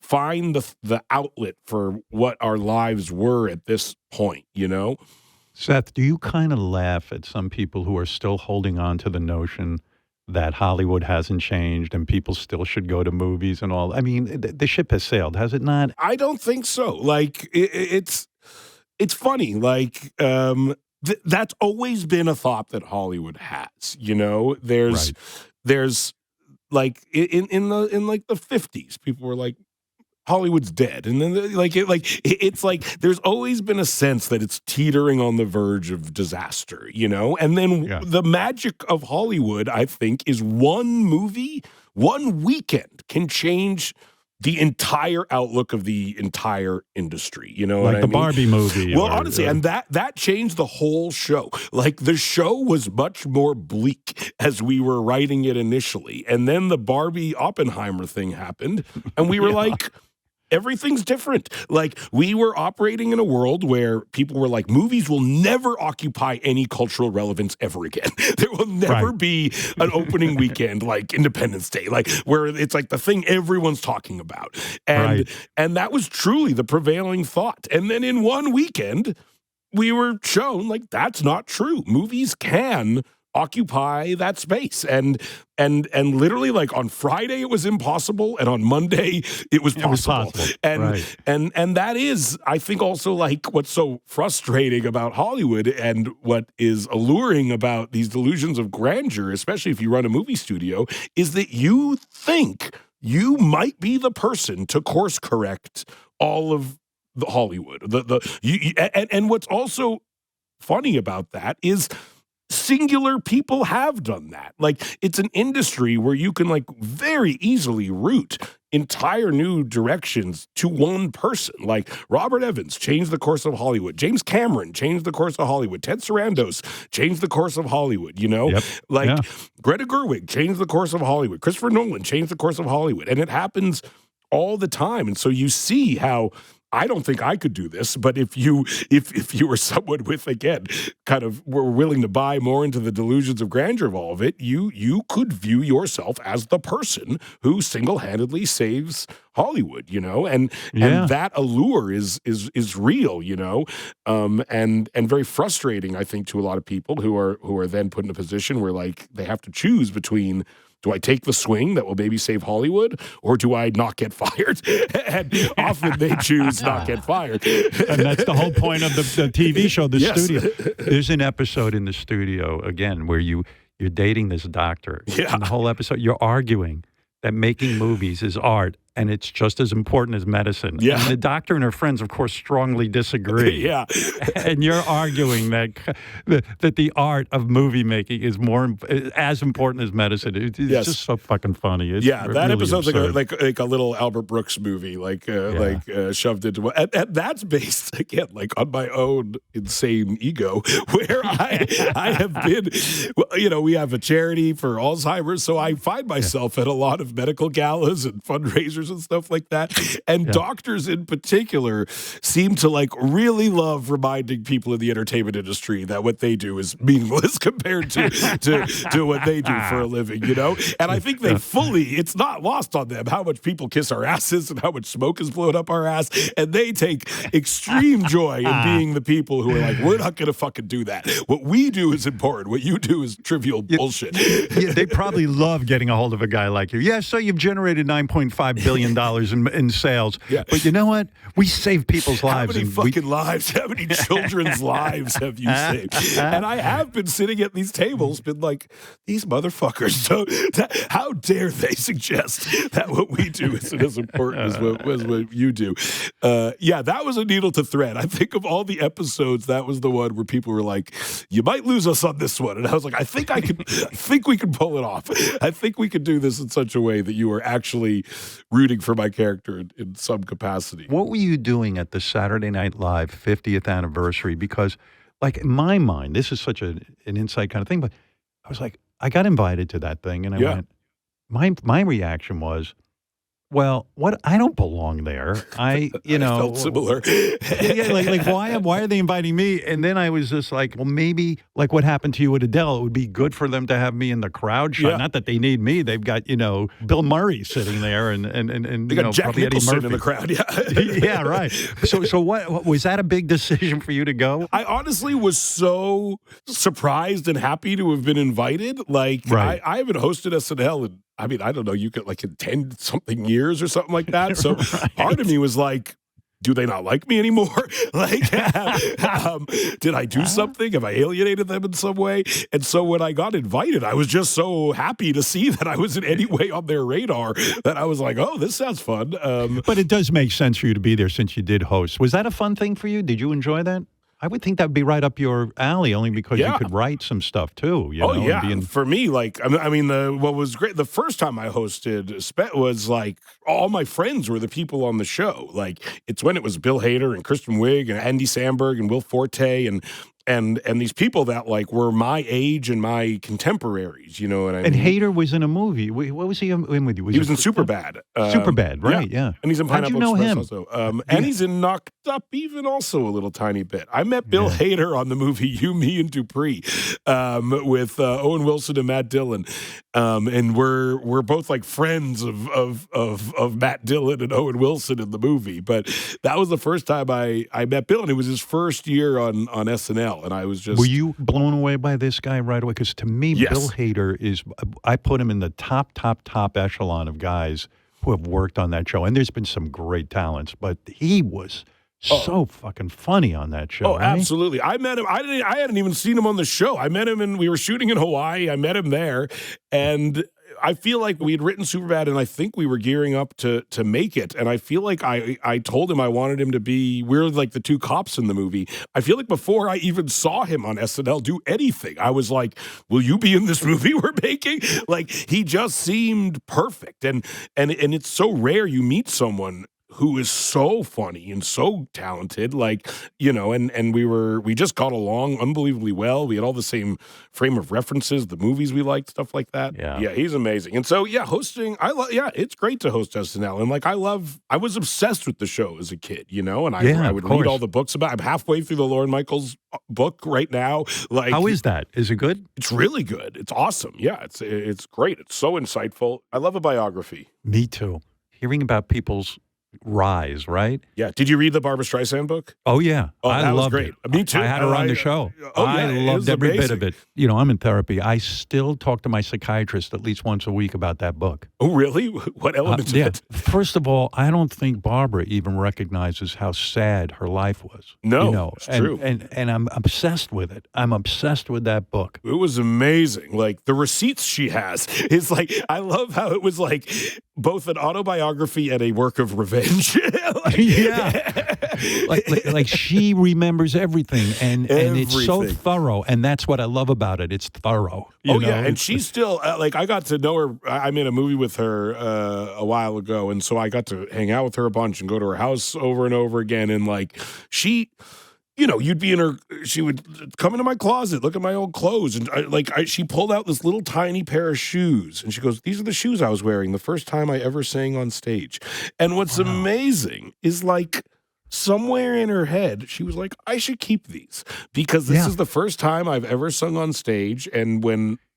find the outlet for what our lives were at this point, you know? Seth, do you kind of laugh at some people who are still holding on to the notion that Hollywood hasn't changed and people still should go to movies and all? I mean, the ship has sailed, has it not? I don't think so. Like, it's funny. Like, that's always been a thought that Hollywood has, you know? There's like in like the 50s, people were like, Hollywood's dead. And then it's like there's always been a sense that it's teetering on the verge of disaster, you know? And then the magic of Hollywood, I think, is one movie, one weekend can change the entire outlook of the entire industry, you know, like the Barbie movie. Well, honestly, and that changed the whole show. Like, the show was much more bleak as we were writing it initially, and then the Barbie Oppenheimer thing happened, and we were like, everything's different. Like, we were operating in a world where people were like, movies will never occupy any cultural relevance ever again. There will never be an opening weekend like Independence Day, like where it's like the thing everyone's talking about. And that was truly the prevailing thought. And then in one weekend, we were shown like that's not true. Movies can occupy that space, and literally, like, on Friday it was impossible, and on Monday it was possible. And that is, I think, also like what's so frustrating about Hollywood, and what is alluring about these delusions of grandeur, especially if you run a movie studio, is that you think you might be the person to course correct all of the Hollywood. And what's also funny about that is singular people have done that. Like, it's an industry where you can like very easily root entire new directions to one person. Like, Robert Evans changed the course of Hollywood. James Cameron changed the course of Hollywood. Ted Sarandos changed the course of Hollywood, you know? Greta Gerwig changed the course of Hollywood. Christopher Nolan changed the course of Hollywood. And it happens all the time. And so you see how, I don't think I could do this, but if you were someone with, again, kind of were willing to buy more into the delusions of grandeur of all of it, you could view yourself as the person who single-handedly saves Hollywood, you know, and that allure is real, you know, and very frustrating, I think, to a lot of people who are then put in a position where like they have to choose between, do I take the swing that will maybe save Hollywood, or do I not get fired? And often they choose not get fired. And that's the whole point of the TV show, the studio. There's an episode in the studio, again, where you're dating this doctor. And the whole episode, you're arguing that making movies is art, and it's just as important as medicine. And the doctor and her friends, of course, strongly disagree. And you're arguing that the art of movie making is as important as medicine. It's just so fucking funny. It's that really episode's absurd. like a little Albert Brooks movie, shoved into. And that's based, again, like on my own insane ego, where I have been. Well, you know, we have a charity for Alzheimer's, so I find myself at a lot of medical galas and fundraisers doctors and stuff like that. And doctors in particular seem to like really love reminding people in the entertainment industry that what they do is meaningless compared to what they do for a living, you know? And I think it's not lost on them how much people kiss our asses and how much smoke is blown up our ass. And they take extreme joy in being the people who are like, we're not going to fucking do that. What we do is important. What you do is trivial bullshit. Yeah, they probably love getting a hold of a guy like you. Yeah, so you've generated $9.5 billion in sales. Yeah. But you know what? We save people's lives. How many fucking lives? How many children's lives have you saved? And I have been sitting at these tables, been like, these motherfuckers. So how dare they suggest that what we do isn't as important as what you do? Yeah, that was a needle to thread. I think of all the episodes, that was the one where people were like, you might lose us on this one. And I was like, I think we can pull it off. I think we could do this in such a way that you are actually rooting for my character in some capacity. What were you doing at the Saturday Night Live 50th anniversary? Because, like, in my mind, this is such an inside kind of thing, but I was like, I got invited to that thing, and I went, my reaction was, well, what? I don't belong there. I felt similar. Yeah, like why are they inviting me? And then I was just like, well, maybe like what happened to you at Adele, it would be good for them to have me in the crowd shot. Yeah. Not that they need me. They've got, Bill Murray sitting there and they got Jack Nicholson in the crowd. Yeah. Yeah, right. So what was that a big decision for you to go? I honestly was so surprised and happy to have been invited. Like, right. I haven't hosted SNL in, I don't know, you could like in 10-something years or something like that. So part of me was like, do they not like me anymore? Like, did I do something? Have I alienated them in some way? And so when I got invited, I was just so happy to see that I was in any way on their radar that I was like, oh, this sounds fun. But it does make sense for you to be there since you did host. Was that a fun thing for you? Did you enjoy that? I would think that would be right up your alley, only because you could write some stuff too. For me, like what was great the first time I hosted was like all my friends were the people on the show. Like it's when it was Bill Hader and Kristen Wiig and Andy Samberg and Will Forte and these people that like were my age and my contemporaries, you know what I mean? And Hader was in a movie. What was he in with you? He was in Superbad. Superbad, right? Yeah. And he's in Pineapple Express also. And he's in Knocked Up even also a little tiny bit. I met Bill Hader on the movie You, Me, and Dupree with Owen Wilson and Matt Dillon. And we're both like friends of Matt Dillon and Owen Wilson in the movie. But that was the first time I met Bill, and it was his first year on SNL. And I was just... Were you blown away by this guy right away? Because to me, Bill Hader is... I put him in the top echelon of guys who have worked on that show. And there's been some great talents, but he was so fucking funny on that show. Oh, right? Absolutely. I met him. I hadn't even seen him on the show. I met him and we were shooting in Hawaii. I met him there. And I feel like we had written Superbad, and I think we were gearing up to make it. And I feel like I told him I wanted him to be, we're like the two cops in the movie. I feel like before I even saw him on SNL do anything, I was like, will you be in this movie we're making? Like, he just seemed perfect. And it's so rare you meet someone who is so funny and so talented, like, and we just got along unbelievably well. We had all the same frame of references, the movies we liked, stuff like that. Yeah, he's amazing. And so, hosting, it's great to host SNL. And like, I was obsessed with the show as a kid, and I would read all the books about it. I'm halfway through the Lorne Michaels book right now. Like, how is that? Is it good? It's really good. It's awesome. Yeah, it's great. It's so insightful. I love a biography. Me too. Hearing about people's rise, right? Yeah. Did you read the Barbra Streisand book? Oh, yeah. Oh, that was great. Me too. I had her on the show. I loved every bit of it. I'm in therapy. I still talk to my psychiatrist at least once a week about that book. Oh, really? What elements of it? First of all, I don't think Barbra even recognizes how sad her life was. No, it's true. And I'm obsessed with it. I'm obsessed with that book. It was amazing. Like, the receipts she has. It's like, I love how it was like both an autobiography and a work of revenge. like she remembers everything and it's so thorough, and that's what I love about it. It's thorough. And she's still like, I got to know her. I made a movie with her a while ago, and so I got to hang out with her a bunch and go to her house over and over again, and like you'd be in her, she would come into my closet, look at my old clothes. And she pulled out this little tiny pair of shoes. And she goes, these are the shoes I was wearing the first time I ever sang on stage. And what's amazing is somewhere in her head, she was like, I should keep these because this is the first time I've ever sung on stage. And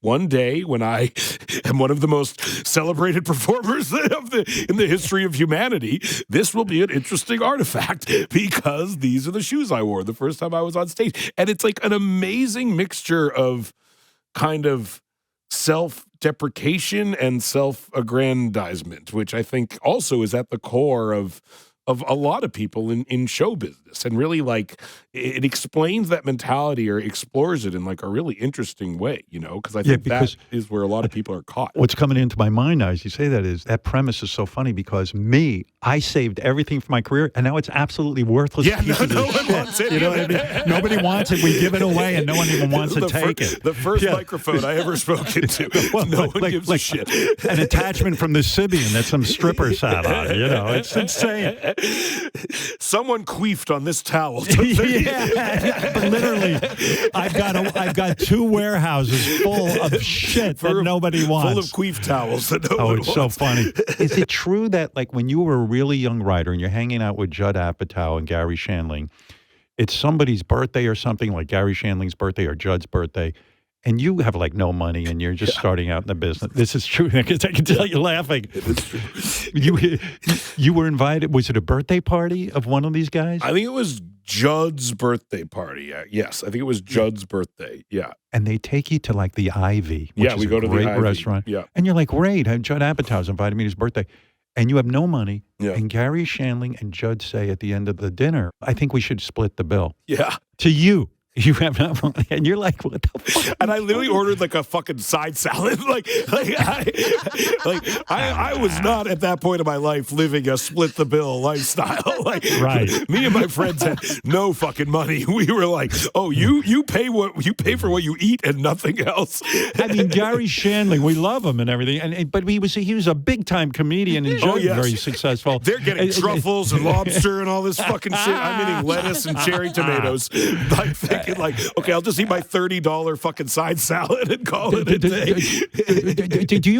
one day when I am one of the most celebrated performers in the history of humanity, this will be an interesting artifact because these are the shoes I wore the first time I was on stage. And it's like an amazing mixture of kind of self-deprecation and self-aggrandizement, which I think also is at the core of a lot of people in show business. And really, it explains that mentality or explores it in a really interesting way, because I think that is where a lot of people are caught. What's coming into my mind now as you say that is that premise is so funny because I saved everything for my career and now it's absolutely worthless. Yeah, no one wants it. You know what I mean? Nobody wants it. We give it away and no one even wants to take it. The first microphone I ever spoke into. No one gives a shit. An attachment from the Sibian that some stripper sat on. It's insane. Someone queefed on this towel. Yeah, but literally, I've got 2 warehouses full of shit that nobody wants. Full of queef towels that no one wants. It's so funny. Is it true that when you were a really young writer and you're hanging out with Judd Apatow and Garry Shandling, it's somebody's birthday or something, like Garry Shandling's birthday or Judd's birthday, and you have no money and you're just starting out in the business. This is true because I can tell you're laughing. It is true. You were invited. Was it a birthday party of one of these guys? I think it was Judd's birthday party. Yes, I think it was Judd's birthday. Yeah. And they take you to the Ivy, which is we go a to great the Ivy. restaurant. Yeah. And you're like, great, Judd Apatow's invited me to his birthday. And you have no money. Yeah. And Garry Shandling and Judd say at the end of the dinner, I think we should split the bill. Yeah. To you. You have no money, and you're like, what the fuck? And I literally ordered a fucking side salad. I was not at that point of my life living a split the bill lifestyle. Right. Me and my friends had no fucking money. We were like, oh, you pay for what you eat and nothing else. I mean, Garry Shandling, we love him and everything, but he was a big time comedian and very successful. They're getting truffles and lobster and all this fucking shit. I'm eating lettuce and cherry tomatoes. Thinking okay, I'll just eat my $30 fucking side salad and call it a day.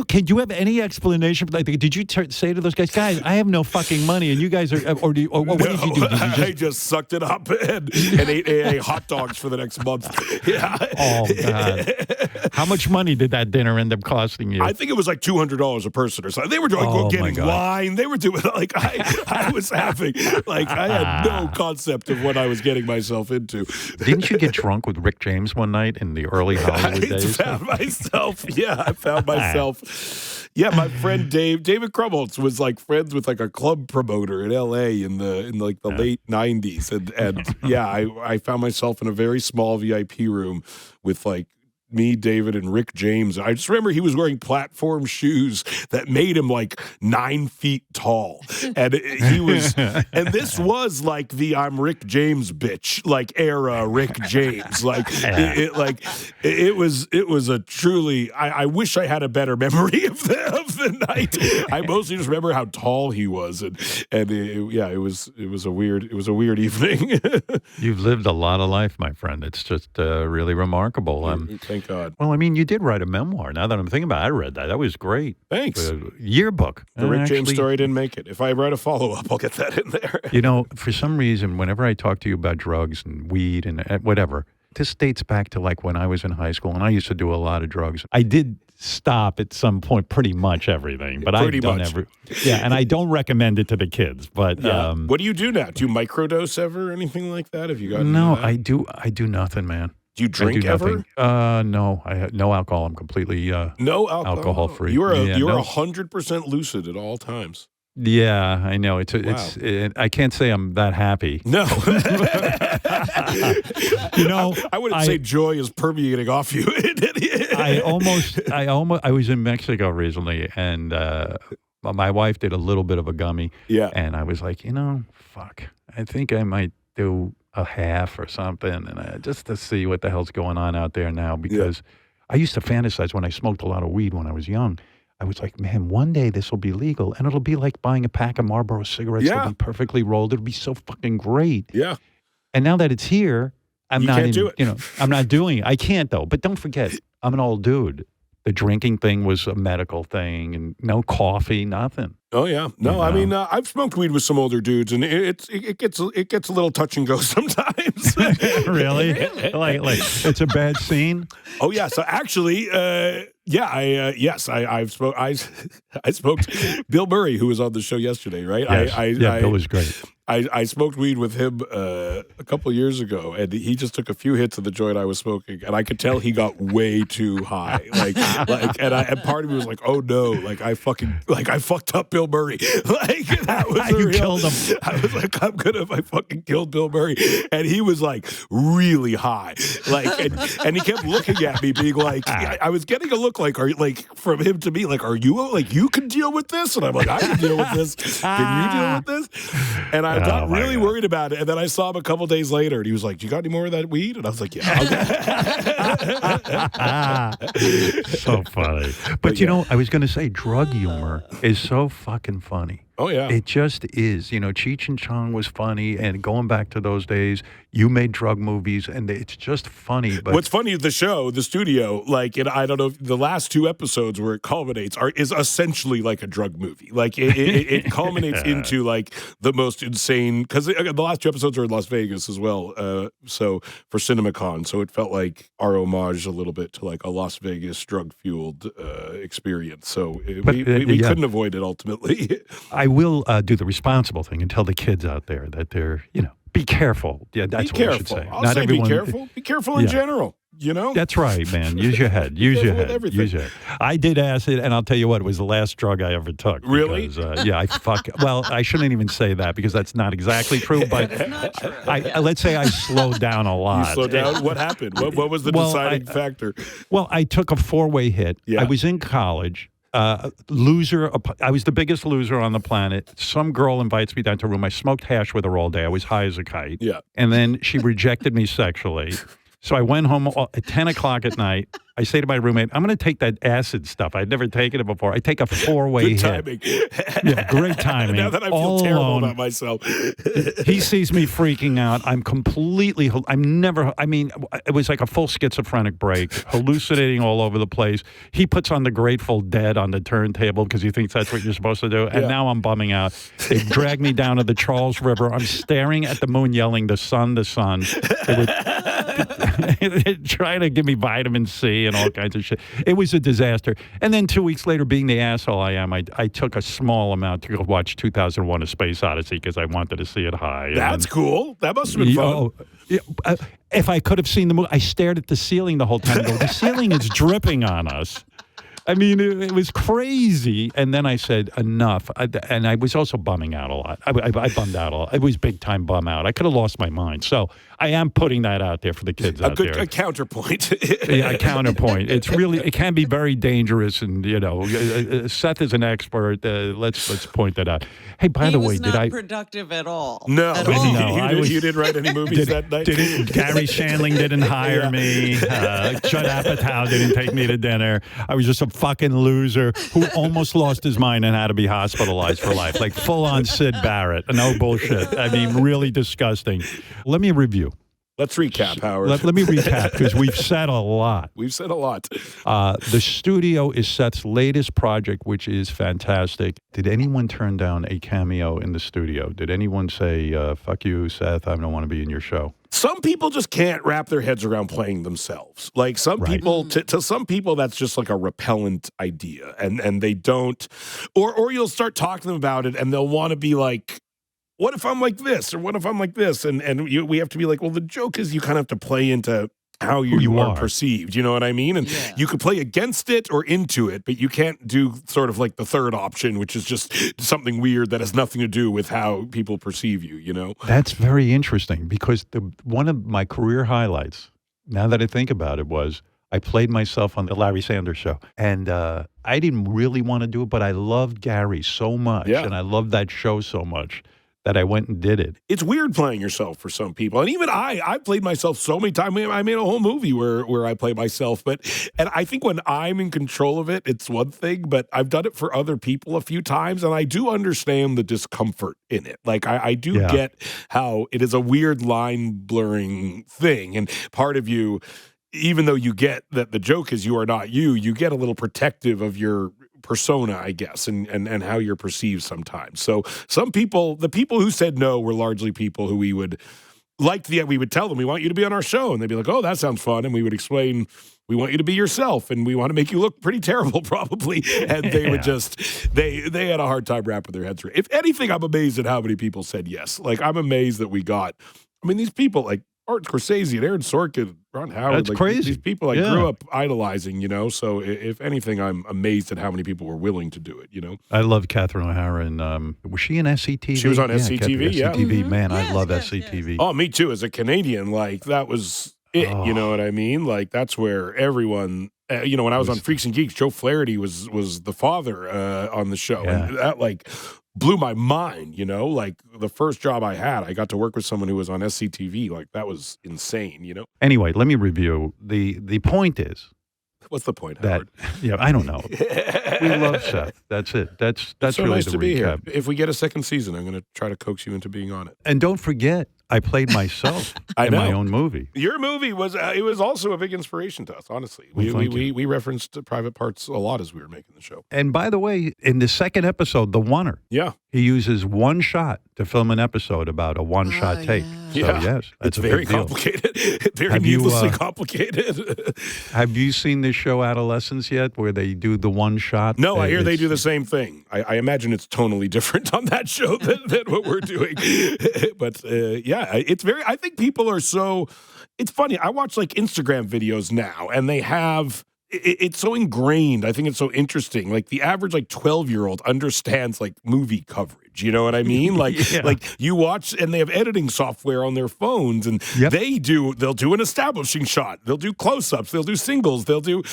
Can you have any explanation? Did you say to those guys, I have no fucking money, and you guys are, what did you do? I just sucked it up and ate hot dogs for the next month. Yeah. Oh God! How much money did that dinner end up costing you? I think it was $200 a person or something. They were getting wine. They were doing I was having I had no concept of what I was getting myself into. Didn't you get drunk with Rick James one night in the early Hollywood days? I found myself. Yeah, my friend David Krumholtz was friends with a club promoter in L.A. in the late 90s, and I found myself in a very small VIP room with me, David, and Rick James. I just remember he was wearing platform shoes that made him 9 feet tall. And and this was the I'm Rick James bitch, era Rick James. It was a truly, I wish I had a better memory of the night. I mostly just remember how tall he was. It was a weird evening. You've lived a lot of life, my friend. It's just really remarkable. Thank God. Well, I mean, you did write a memoir. Now that I'm thinking about it, I read that. That was great. Thanks. Yearbook. The Rick James story didn't make it. If I write a follow-up, I'll get that in there. For some reason, whenever I talk to you about drugs and weed and whatever, this dates back to when I was in high school, and I used to do a lot of drugs. I did stop at some point pretty much everything, but I've done and I don't recommend it to the kids. But what do you do now? Do you microdose ever or anything like that? Have you got I do nothing, man. Do you drink ever? No, I have no alcohol. I'm completely no alcohol free. You're 100% lucid at all times. Yeah, I know. It's I can't say I'm that happy. No. I wouldn't say joy is permeating off you. I was in Mexico recently, and my wife did a little bit of a gummy. Yeah. And I was like, fuck, I think I might do a half or something, and just to see what the hell's going on out there now, because I used to fantasize when I smoked a lot of weed when I was young. I was like, man, one day this will be legal, and it'll be like buying a pack of Marlboro cigarettes. They'll be perfectly rolled. It'll be so fucking great. Yeah. And now that it's here, I'm You not can't do it. I'm not doing it. I can't though. But don't forget, I'm an old dude. The drinking thing was a medical thing, and no coffee, nothing. Oh yeah, no. I mean, I've smoked weed with some older dudes, and it gets a little touch and go sometimes. Really? Like it's a bad scene. Oh yeah. So actually, I smoked Bill Murray, who was on the show yesterday, right? Yes. Bill was great. I smoked weed with him a couple years ago, and he just took a few hits of the joint I was smoking, and I could tell he got way too high. And part of me was like, oh no, I fucked up Bill Murray. That was you killed him. I was like, I'm gonna if I fucking killed Bill Murray, and he was really high, and he kept looking at me, being like, I was getting a look from him to me, are you you can deal with this, and I'm like, I can deal with this. Can you deal with this? And I got really worried about it. And then I saw him a couple days later, and he was like, "You got any more of that weed?" And I was like, "Yeah." So funny. But I was going to say, drug humor is so fucking funny. Oh, yeah. It just is. Cheech and Chong was funny, and going back to those days, you made drug movies, and it's just funny. But what's funny is the show, the studio, and I don't know, the last two episodes where it culminates is essentially like a drug movie. It culminates into the most insane, because the last two episodes are in Las Vegas as well. So for CinemaCon, so it felt like our homage a little bit to a Las Vegas drug-fueled experience. So we couldn't avoid it ultimately. I will do the responsible thing and tell the kids out there that they're, be careful. Yeah, that's what I should say. I'll say be careful. Be careful in general. That's right, man. Use your head. Use your head. Use your head. I did acid, and I'll tell you what, it was the last drug I ever took. Really? Because, well, I shouldn't even say that because that's not exactly true, but Not true. let's say I slowed down a lot. You slowed down? What happened? What was the deciding factor? Well, I took a 4-way hit. Yeah. I was in college. Loser. I was the biggest loser on the planet. Some girl invites me down to a room. I smoked hash with her all day. I was high as a kite. Yeah. And then she rejected me sexually. So I went home at 10 o'clock at night. I say to my roommate, I'm going to take that acid stuff. I'd never taken it before. I take a 4-way hit. Timing. Yeah, great timing. Now that I feel all terrible alone. about myself. He sees me freaking out. It was like a full schizophrenic break, hallucinating all over the place. He puts on the Grateful Dead on the turntable because he thinks that's what you're supposed to do. And now I'm bumming out. They drag me down to the Charles River. I'm staring at the moon yelling, the sun, the sun. They're trying to give me vitamin C and all kinds of shit. It was a disaster. And then 2 weeks later, being the asshole I am, I took a small amount to go watch 2001: A Space Odyssey because I wanted to see it high. That's cool. That must have been fun. If I could have seen the movie, I stared at the ceiling the whole time and go, the ceiling is dripping on us. I mean, it was crazy. And then I said, enough. And I was also bumming out a lot. I bummed out a lot. It was big time bum out. I could have lost my mind. So I am putting that out there for the kids out there. A counterpoint. Yeah, a counterpoint. It can be very dangerous. And, Seth is an expert. Let's point that out. Hey, by the way, did I... productive at all. No. At all. No, you didn't write any movies that night? Garry Shandling didn't hire me. Judd Apatow didn't take me to dinner. I was just a fucking loser who almost lost his mind and had to be hospitalized for life. Like full-on Sid Barrett. No bullshit. I mean, really disgusting. Let me review. Let's recap, Howard. Let me recap because we've said a lot. We've said a lot. The studio is Seth's latest project, which is fantastic. Did anyone turn down a cameo in the studio? Did anyone say, fuck you, Seth, I don't want to be in your show? Some people just can't wrap their heads around playing themselves. Like some people, to some people, that's just like a repellent idea. And they don't, or you'll start talking to them about it and they'll want to be like, what if I'm like this? Or what if I'm like this? And we have to be like, well, the joke is you kind of have to play into how you are perceived. You know what I mean? And you could play against it or into it, but you can't do sort of like the third option, which is just something weird that has nothing to do with how people perceive you, you know? That's very interesting because one of my career highlights, now that I think about it, was I played myself on the Larry Sanders Show. And I didn't really want to do it, but I loved Garry so much. And I loved that show so much that I went and did it. It's weird playing yourself for some people. And even I played myself so many times. I made a whole movie where I play myself. And I think when I'm in control of it, it's one thing, but I've done it for other people a few times, and I do understand the discomfort in it. Like, I do get how it is a weird line blurring thing. And part of you, even though you get that the joke is you are not you get a little protective of your persona, I guess, and how you're perceived sometimes. So some people, the people who said no were largely people who we would tell them, we want you to be on our show. And they'd be like, oh, that sounds fun. And we would explain, we want you to be yourself, and we want to make you look pretty terrible, probably. And they would just, they had a hard time wrapping their heads around. If anything, I'm amazed at how many people said yes. Like, I'm amazed that we got, I mean, these people like Martin Scorsese and Aaron Sorkin, Ron Howard. That's like, crazy. These people I grew up idolizing, So if anything, I'm amazed at how many people were willing to do it, I love Catherine O'Hara, and was she in SCTV? She was on SCTV, yeah. SCTV, man, Yes, I love yes, SCTV. Oh, me too. As a Canadian, like, that was it, you know what I mean? Like, that's where everyone, when I was on Freaks and Geeks, Joe Flaherty was the father on the show. Yeah. And that, like, blew my mind, Like, the first job I had, I got to work with someone who was on SCTV. Like, that was insane, Anyway, let me review. The point is What's the point, that, Howard? I don't know. We love Seth. That's it. That's So really nice the to be here. recap. If we get a second season, I'm going to try to coax you into being on it. And don't forget, I played myself in my own movie. Your movie was it was also a big inspiration to us, honestly. We referenced Private Parts a lot as we were making the show. And by the way, in the second episode, The Oneer, he uses one shot to film an episode about a one-shot take. So, yes, it's that's a very big deal. complicated. Very Have you, needlessly complicated. Have you seen this show, Adolescence, yet, where they do the one shot? No, I hear they do the same thing. I imagine it's tonally different on that show than what we're doing. But, it's very, I think people are so, it's funny. I watch like Instagram videos now, and they have, it's so ingrained. I think it's so interesting. Like, the average 12-year-old understands like movie coverage. You know what I mean? Like, like you watch, and they have editing software on their phones, and they'll do an establishing shot. They'll do close-ups. They'll do singles. They'll do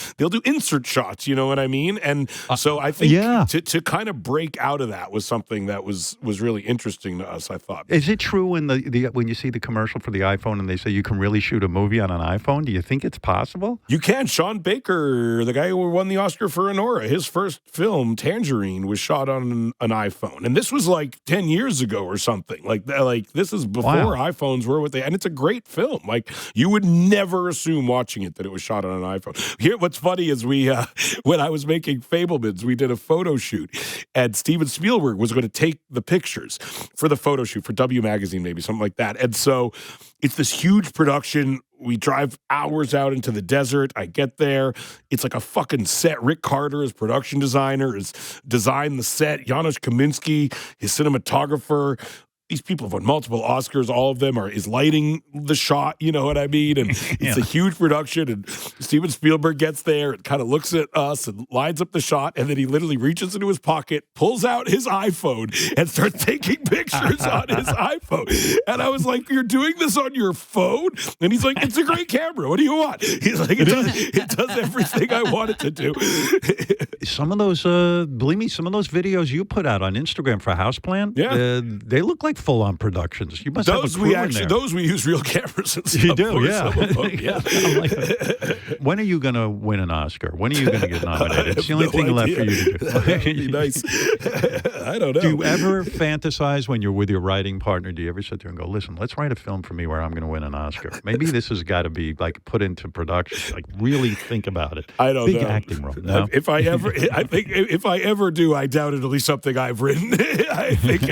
insert shots. You know what I mean? And so I think to kind of break out of that was something that was really interesting to us, I thought. Is it true when when you see the commercial for the iPhone and they say you can really shoot a movie on an iPhone? Do you think it's possible? You can. Sean Baker, the guy who won the Oscar for Anora, his first film, Tangerine, was shot on an iPhone. And this was like 10 years ago or something. Like this is before iPhones were what they, and it's a great film. Like, you would never assume watching it that it was shot on an iPhone. Here, what's funny is we, when I was making Fablemans, we did a photo shoot, and Steven Spielberg was going to take the pictures for the photo shoot for W Magazine, maybe something like that. And so it's this huge production. We drive hours out into the desert. I get there. It's like a fucking set. Rick Carter, his production designer, has designed the set. Janusz Kaminski, his cinematographer. These people have won multiple Oscars. All of them is lighting the shot. You know what I mean? And it's a huge production. And Steven Spielberg gets there and kind of looks at us and lines up the shot. And then he literally reaches into his pocket, pulls out his iPhone, and starts taking pictures on his iPhone. And I was like, "You're doing this on your phone?" And he's like, "It's a great camera. What do you want?" He's like, "It does everything I want it to do." Some of those, believe me, some of those videos you put out on Instagram for Houseplan, they look like full-on productions. You must have a crew in there. Those we use real cameras and stuff. You do, for yeah. some of them, When are you going to win an Oscar? When are you going to get nominated? It's the only thing left for you to do. That'd be nice. I don't know. Do you ever fantasize when you're with your writing partner? Do you ever sit there and go, "Listen, let's write a film for me where I'm going to win an Oscar. Maybe this has got to be like put into production. Like, really think about it." I don't know. Big acting role. No? If I ever do, I doubt it'll be something I've written. I think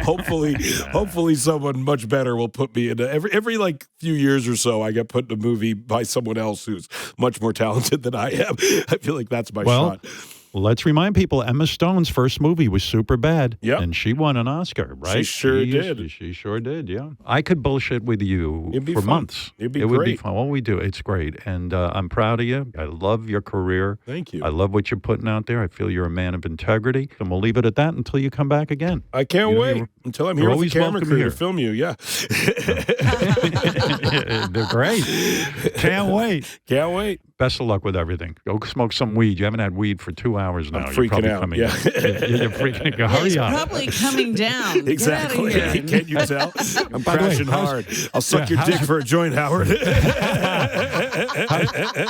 hopefully someone much better will put me in every like few years or so. I get put in a movie by someone else who's much more talented than I am. I feel like that's my shot. Let's remind people, Emma Stone's first movie was Superbad, and she won an Oscar, right? She sure did. She sure did, yeah. I could bullshit with you for months. It'd be great. It would be fun. Well, we do. It's great. And I'm proud of you. I love your career. Thank you. I love what you're putting out there. I feel you're a man of integrity. And we'll leave it at that until you come back again. I can't wait until I'm here with the camera crew to film you, yeah. They're great. Can't wait. Can't wait. Best of luck with everything. Go smoke some weed. You haven't had weed for 2 hours now. I'm freaking out. Coming Yeah. You're freaking out. Hurry It's up. probably coming down. Exactly. Get out of here. Can't you tell? I'm By the way, crashing hard. I'll suck your dick for a joint, Howard.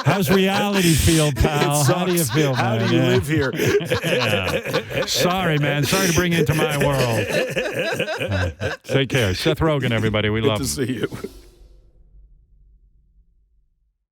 How's reality feel, pal? It How do you sucks. feel, How man? do you live here? Yeah. Sorry, man. Sorry to bring you into my world. Take care. Seth Rogen, everybody. We Good love to him. see you.